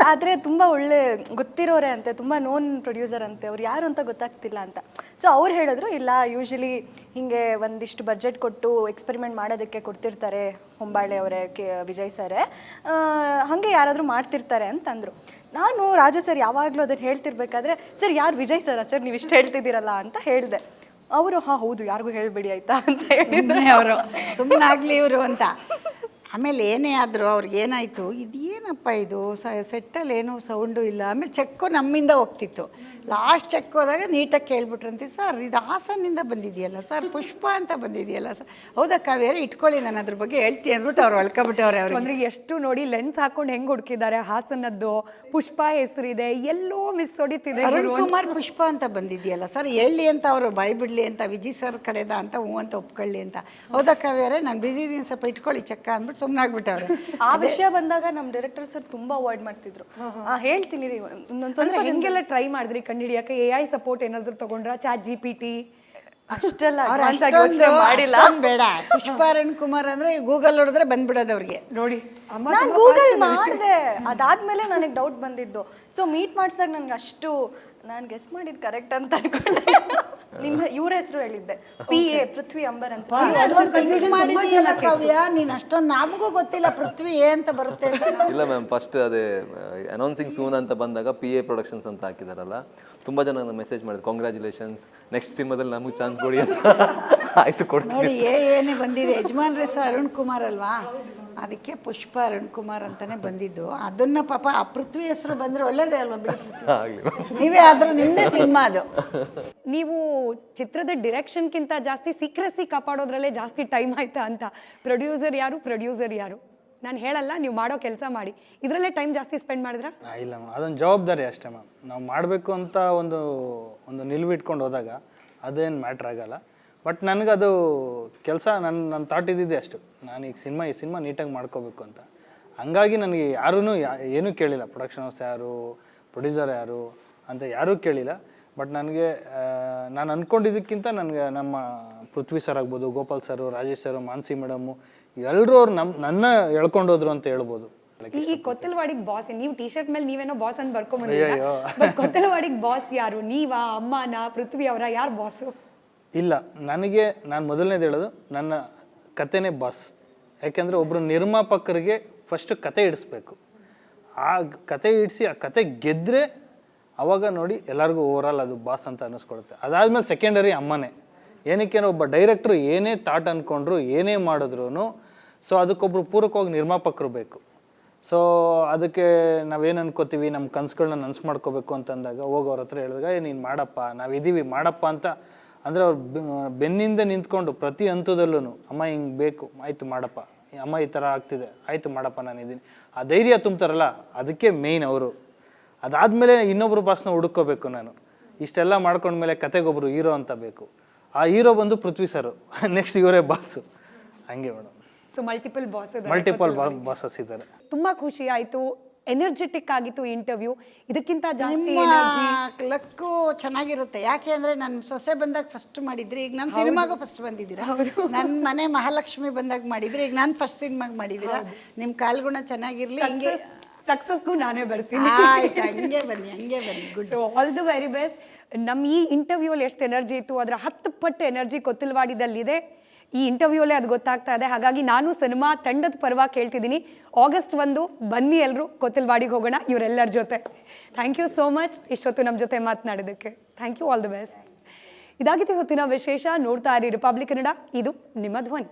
S4: ಆದರೆ ತುಂಬ ಒಳ್ಳೆ ಗೊತ್ತಿರೋರೆ ಅಂತೆ, ತುಂಬ ನೋನ್ ಪ್ರೊಡ್ಯೂಸರ್ ಅಂತೆ, ಅವ್ರು ಯಾರು ಅಂತ ಗೊತ್ತಾಗ್ತಿಲ್ಲ ಅಂತ. ಸೊ ಅವ್ರು ಹೇಳಿದ್ರು, ಇಲ್ಲ ಯೂಶ್ವಲಿ ಹೀಗೆ ಒಂದಿಷ್ಟು ಬಡ್ಜೆಟ್ ಕೊಟ್ಟು ಎಕ್ಸ್ಪೆರಿಮೆಂಟ್ ಮಾಡೋದಕ್ಕೆ ಕೊಡ್ತಿರ್ತಾರೆ ಹೊಂಬಾಳೆ ಅವರೇ, ವಿಜಯ್ ಸರೇ, ಹಾಗೆ ಯಾರಾದರೂ ಮಾಡ್ತಿರ್ತಾರೆ ಅಂತಂದರು. ನಾನು ರಾಜು ಸರ್ ಯಾವಾಗಲೂ ಅದನ್ನು ಹೇಳ್ತಿರ್ಬೇಕಾದ್ರೆ, ಸರ್ ಯಾರು ವಿಜಯ್ ಸರ ಸರ್ ನೀವು ಇಷ್ಟು ಹೇಳ್ತಿದ್ದೀರಲ್ಲ ಅಂತ ಹೇಳಿದೆ. ಅವರು ಹೌದು ಯಾರಿಗೂ ಹೇಳಬೇಡಿ ಆಯಿತಾ ಅಂತ ಹೇಳಿದ್ರೆ
S3: ಅವರು ಸುಮ್ಮನೆ ಆಗಲಿ ಇವರು ಅಂತ. ಆಮೇಲೆ ಏನೇ ಆದರೂ ಅವ್ರಿಗೆ ಏನಾಯಿತು, ಇದು ಏನಪ್ಪ ಇದು ಸೆಟ್ಟಲ್ಲಿ ಏನೂ ಸೌಂಡು ಇಲ್ಲ. ಆಮೇಲೆ ಚೆಕ್ಕು ನಮ್ಮಿಂದ ಹೋಗ್ತಿತ್ತು. ಲಾಸ್ಟ್ ಚೆಕ್ ಹೋದಾಗ ನೀಟಾಗಿ ಕೇಳ್ಬಿಟ್ರಂತೆ, ಸರ್ ಇದು ಹಾಸನಿಂದ ಬಂದಿದೆಯಲ್ಲ ಸರ್, ಪುಷ್ಪ ಅಂತ ಬಂದಿದೆಯಲ್ಲ ಸರ್. ಹೌದಾ ಕಾವ್ಯ ಇಟ್ಕೊಳ್ಳಿ, ನಾನು ಅದ್ರ ಬಗ್ಗೆ ಹೇಳ್ತೀನಿ ಅಂದ್ಬಿಟ್ಟು ಅವ್ರು ಹೊಳ್ಕೊಬಿಟ್ಟವ್ರೆ. ಅವ್ರು
S1: ಅಂದರೆ ಎಷ್ಟು ನೋಡಿ ಲೆನ್ಸ್ ಹಾಕೊಂಡು ಹೆಂಗೆ ಹುಡುಕಿದ್ದಾರೆ. ಹಾಸನದ್ದು ಪುಷ್ಪ ಹೆಸರಿದೆ, ಎಲ್ಲೋ ಮಿಸ್ ಹೊಡಿತಿದೆ.
S3: ಅರುಣ್ ಕುಮಾರ್ ಪುಷ್ಪ ಅಂತ ಬಂದಿದೆಯಲ್ಲ ಸರ್, ಹೇಳಿ ಅಂತ ಅವರು ಬಾಯ್ ಬಿಡಲಿ ಅಂತ, ವಿಜಯ್ ಸರ್ ಕಡೆದ ಅಂತ ಹ್ಞೂ ಅಂತ ಒಪ್ಕೊಳ್ಳಿ ಅಂತ. ಹೌದಾ ಕಾವ್ಯಾರೆ ನಾನು ಬಿಸಿ ಇದೀನಿ, ಸ್ವಲ್ಪ ಇಟ್ಕೊಳ್ಳಿ ಚೆಕ್ಕ ಅಂದ್ಬಿಟ್ಟು ಸುಮ್ಮನಾಗ್ಬಿಟ್ಟವ್ರೆ.
S4: ಆ ವಿಷಯ ಬಂದಾಗ ನಮ್ಮ ಡೈರೆಕ್ಟರ್ ಸರ್ ತುಂಬಾ ಅವಾಯ್ಡ್ ಮಾಡ್ತಿದ್ರು. ಹೇಳ್ತೀನಿ ಇನ್ನೊಂದು ಸ್ವಲ್ಪ
S1: ಹೆಂಗೆಲ್ಲ ಟ್ರೈ ಮಾಡಿದ್ರಿ ಕಂಡುಹಿಡಿಯಕ್ಕೆ? AI ಸಪೋರ್ಟ್ ಏನಾದ್ರು ತಗೊಂಡ್ರ? ChatGPT
S4: ಅಷ್ಟೆಲ್ಲ
S3: ಮಾಡಿಲ್ಲ. ಬೇಡ, ಪುಷ್ಪ ಅರುಣ್ ಕುಮಾರ್ ಅಂದ್ರೆ ಗೂಗಲ್ ನೋಡಿದ್ರೆ ಬಂದ್ಬಿಡೋದು ಅವ್ರಿಗೆ.
S1: ನೋಡಿ
S4: ನಾನು ಗೂಗಲ್ ಮಾಡಿದೆ, ಅದಾದ್ಮೇಲೆ ನನಗೆ ಡೌಟ್ ಬಂದಿದ್ದು. ಸೊ ಮೀಟ್ ಮಾಡಿಸಿದಾಗ ನನಗೆ ಅಷ್ಟು ನಾನು ಗೆಸ್ ಮಾಡಿದ್ದು ಕರೆಕ್ಟ್ ಅಂತ ಅನ್ಕೊಂಡೆ. ನಿಮ್ಮ ಇವ್ರ ಹೆಸರು ಹೇಳಿದ್ದೆ, PA ಪೃಥ್ವಿ ಅಂಬರ್
S3: ಮಾಡಿದೀಯಲ್ಲ ಕಾವ್ಯ, ನೀನು ಅಷ್ಟೊಂದು ನಮಗೂ ಗೊತ್ತಿಲ್ಲ ಪೃಥ್ವಿ ಅಂತ ಬರುತ್ತೆ ಅಂತ.
S2: ಇಲ್ಲ ಮ್ಯಾಮ್, ಫಸ್ಟ್ ಅದೇ ಅನೌನ್ಸಿಂಗ್ ಸೂನ್ ಅಂತ ಬಂದಾಗ PA ಪ್ರೊಡಕ್ಷನ್ಸ್ ಅಂತ ಹಾಕಿದಾರಲ್ಲ, ತುಂಬ ಜನ ಮೆಸೇಜ್ ಮಾಡಿದ್ರು, ಕಾಂಗ್ರ್ಯಾಚುಲೇಷನ್ಸ್, ನೆಕ್ಸ್ಟ್ ಸಿನಿಮಾದಲ್ಲಿ ನಮಗೆ ಚಾನ್ಸ್ ಕೊಡಿ ಅಂತ. ಆಯ್ತು ಕೊಡ್ತೀನಿ.
S3: ನೋಡಿ ಏನೇ ಬಂದಿದೆ, ಯಜಮಾನ್ರ ಹೆಸರು ಅರುಣ್ ಕುಮಾರ್ ಅಲ್ವಾ, ಅದಕ್ಕೆ ಪುಷ್ಪ ಅರುಣ್ ಕುಮಾರ್ ಅಂತಾನೆ ಬಂದಿದ್ದು. ಅದನ್ನ ಪಾಪ ಆ ಪೃಥ್ವಿ ಹೆಸರು ಬಂದ್ರೆ ಒಳ್ಳೇದೇ ಅಲ್ವಾ ಬಿಡಿ ಪೃಥ್ವಿ.
S2: ಆಗಲಿ.
S3: ನೀವೇ ಆದ್ರೂ ನಿಮ್ದೇ ಸಿನಿಮಾ ಅದು.
S1: ನೀವು ಚಿತ್ರದ ಡಿರೆಕ್ಷನ್ಗಿಂತ ಜಾಸ್ತಿ ಸೀಕ್ರೆಸಿ ಕಾಪಾಡೋದ್ರಲ್ಲೇ ಜಾಸ್ತಿ ಟೈಮ್ ಆಯ್ತಾ ಅಂತ. ಪ್ರೊಡ್ಯೂಸರ್ ಯಾರು ನಾನು ಹೇಳಲ್ಲ, ನೀವು ಮಾಡೋ ಕೆಲಸ ಮಾಡಿ, ಇದರಲ್ಲೇ ಟೈಮ್ ಜಾಸ್ತಿ ಸ್ಪೆಂಡ್ ಮಾಡಿದ್ರಾ?
S5: ಇಲ್ಲ ಮ್ಯಾಮ್, ಅದೊಂದು ಜವಾಬ್ದಾರಿ ಅಷ್ಟೇ ಮ್ಯಾಮ್. ನಾವು ಮಾಡಬೇಕು ಅಂತ ಒಂದು ನಿಲುವು ಇಟ್ಕೊಂಡು ಹೋದಾಗ ಅದೇನು ಮ್ಯಾಟ್ರ್ ಆಗಲ್ಲ. ಬಟ್ ನನಗದು ಕೆಲಸ ನನ್ನ ಥಾಟ್ ಇದ್ದಿದ್ದೆ ಅಷ್ಟು, ನಾನು ಈ ಸಿನಿಮಾ ನೀಟಾಗಿ ಮಾಡ್ಕೋಬೇಕು ಅಂತ. ಹಂಗಾಗಿ ನನಗೆ ಯಾರೂ ಏನೂ ಕೇಳಿಲ್ಲ, ಪ್ರೊಡಕ್ಷನ್ ಹೌಸ್ ಯಾರು, ಪ್ರೊಡ್ಯೂಸರ್ ಯಾರು ಅಂತ ಯಾರೂ ಕೇಳಿಲ್ಲ. ಬಟ್ ನನಗೆ ನಾನು ಅಂದ್ಕೊಂಡಿದ್ದಕ್ಕಿಂತ ನನಗೆ ನಮ್ಮ ಪೃಥ್ವಿ ಸರ್ ಆಗ್ಬೋದು, ಗೋಪಾಲ್ ಸರು, ರಾಜೇಶ್ ಸರು, ಮಾನ್ಸಿ ಮೇಡಮು ಎಲ್ಲರೂ ಅವ್ರು ನನ್ನ ಎಳ್ಕೊಂಡೋದ್ರು ಅಂತ ಹೇಳ್ಬೋದು.
S1: ಈ ಕೊತ್ತಲವಾಡಿಗೆ ಬಾಸ್, ನೀವು ಟಿ ಶರ್ಟ್ ಮೇಲೆ ನೀವೇನೋ ಬಾಸ್ ಅಂತ ಬರ್ಕೊಂಡ್ಬಂದಿದ್ದೀರಾ, ಬಟ್ ಕೊತ್ತಲವಾಡಿಗೆ ಬಾಸ್ ಯಾರು? ನೀವಾ, ಅಮ್ಮನ, ಪೃಥ್ವಿ ಅವರ, ಯಾರು ಬಾಸು?
S5: ಇಲ್ಲ, ನಾನು ಮೊದಲನೇದು ಹೇಳೋದು ನನ್ನ ಕತೆನೇ ಬಾಸ್. ಯಾಕೆಂದರೆ ಒಬ್ಬರು ನಿರ್ಮಾಪಕರಿಗೆ ಫಸ್ಟ್ ಕತೆ ಇಡಿಸ್ಬೇಕು. ಆ ಕತೆ ಇಡಿಸಿ ಆ ಕತೆ ಗೆದ್ದರೆ ಅವಾಗ ನೋಡಿ ಎಲ್ಲರಿಗೂ ಓವರಾಲ್ ಅದು ಬಾಸ್ ಅಂತ ಅನ್ನಿಸ್ಕೊಡುತ್ತೆ. ಅದಾದಮೇಲೆ ಸೆಕೆಂಡರಿ ಅಮ್ಮನೇ. ಏನಕ್ಕೆ ಒಬ್ಬ ಡೈರೆಕ್ಟ್ರು ಏನೇ ಥಾಟ್ ಅಂದ್ಕೊಂಡ್ರು, ಏನೇ ಮಾಡಿದ್ರು, ಸೊ ಅದಕ್ಕೊಬ್ರು ಪೂರಕವಾಗಿ ನಿರ್ಮಾಪಕರು ಬೇಕು. ಸೊ ಅದಕ್ಕೆ ನಾವೇನು ಅನ್ಕೋತೀವಿ, ನಮ್ಮ ಕನಸುಗಳನ್ನ ನನಸು ಮಾಡ್ಕೋಬೇಕು ಅಂತಂದಾಗ ಹೋಗೋರ ಹತ್ರ ಹೇಳಿದಾಗ ನೀನು ಮಾಡಪ್ಪ, ನಾವಿದ್ದೀವಿ ಮಾಡಪ್ಪ ಅಂತ ಅಂದರೆ ಅವ್ರು ಬೆನ್ನಿಂದ ನಿಂತ್ಕೊಂಡು ಪ್ರತಿ ಹಂತದಲ್ಲೂ ಅಮ್ಮ ಹಿಂಗೆ ಬೇಕು, ಆಯಿತು ಮಾಡಪ್ಪ, ಅಮ್ಮ ಈ ಥರ ಆಗ್ತಿದೆ, ಆಯಿತು ಮಾಡಪ್ಪ ನಾನಿದ್ದೀನಿ, ಆ ಧೈರ್ಯ ತುಂಬ್ತಾರಲ್ಲ ಅದಕ್ಕೆ ಮೇಯ್ನ್ ಅವರು. ಅದಾದಮೇಲೆ ಇನ್ನೊಬ್ರು ಬಾಸ್ನ ಹುಡುಕೋಬೇಕು ನಾನು. ಇಷ್ಟೆಲ್ಲ ಮಾಡ್ಕೊಂಡ್ಮೇಲೆ ಕತೆಗೊಬ್ಬರು ಹೀರೋ ಅಂತ ಬೇಕು. ಆ ಹೀರೋ ಬಂದು ಪೃಥ್ವಿ ಸರ್, ನೆಕ್ಸ್ಟ್ ಇವರೇ ಬಾಸು, ಹಂಗೆ ಮೇಡಮ್.
S1: ಸೊ ಮಲ್ಟಿಪಲ್
S5: ಬಾಸಸ್ ಇದ್ದಾರೆ.
S1: ತುಂಬಾ ಖುಷಿ ಆಯ್ತು, ಎನರ್ಜೆಟಿಕ್ ಆಗಿತ್ತು ಇಂಟರ್ವ್ಯೂ. ಇದಕ್ಕಿಂತ ಜಾಸ್ತಿ
S3: ಲಕ್ಕು ಚೆನ್ನಾಗಿರುತ್ತೆ. ಯಾಕೆ ಅಂದರೆ ನನ್ನ ಸೊಸೆ ಬಂದಾಗ ಫಸ್ಟ್ ಮಾಡಿದ್ರಿ, ಈಗ ನನ್ನ ಸಿನಿಮಾಗೂ ಫಸ್ಟ್ ಬಂದಿದ್ದೀರಾ. ನನ್ನ ಮನೆ ಮಹಾಲಕ್ಷ್ಮಿ ಬಂದಾಗ ಮಾಡಿದ್ರಿ, ಈಗ ನಾನು ಫಸ್ಟ್ ಸಿನಿಮಾಗೆ ಮಾಡಿದ್ದೀರಾ. ನಿಮ್ಮ ಕಾಲ್ಗುಣ ಚೆನ್ನಾಗಿರಲಿ, ಹಿಂಗೆ
S1: ಸಕ್ಸಸ್ಗೂ ನಾನೇ ಬರ್ತೀನಿ.
S3: ಆಯ್ತು, ಹಂಗೆ ಬನ್ನಿ good.
S1: So all the very best. ನಮ್ಮ ಈ ಇಂಟರ್ವ್ಯೂಲ್ಲಿ ಎಷ್ಟು ಎನರ್ಜಿ ಇತ್ತು ಅದರ 10 ಪಟ್ಟು ಎನರ್ಜಿ ಕೊತ್ತಲವಾಡಿದಲ್ಲಿದೆ. ಈ ಇಂಟರ್ವ್ಯೂಲೇ ಅದು ಗೊತ್ತಾಗ್ತಾ ಇದೆ. ಹಾಗಾಗಿ ನಾನು ಸಿನಿಮಾ ತಂಡದ ಪರವಾಗಿ ಕೇಳ್ತಿದ್ದೀನಿ, August 1 ಬನ್ನಿ ಎಲ್ಲರೂ ಕೊತ್ತಲವಾಡಿಗೆ ಹೋಗೋಣ ಇವರೆಲ್ಲರ ಜೊತೆ. ಥ್ಯಾಂಕ್ ಯು ಸೋ ಮಚ್ ಇಷ್ಟೊತ್ತು ನಮ್ಮ ಜೊತೆ ಮಾತನಾಡೋದಕ್ಕೆ. Thank you, all the best. ಇದಾಗಿತ್ತು ಇವತ್ತಿನ ವಿಶೇಷ. ನೋಡ್ತಾ ಇರಿ ರಿಪಬ್ಲಿಕ್ ಕನ್ನಡ, ಇದು ನಿಮ್ಮ ಧ್ವನಿ.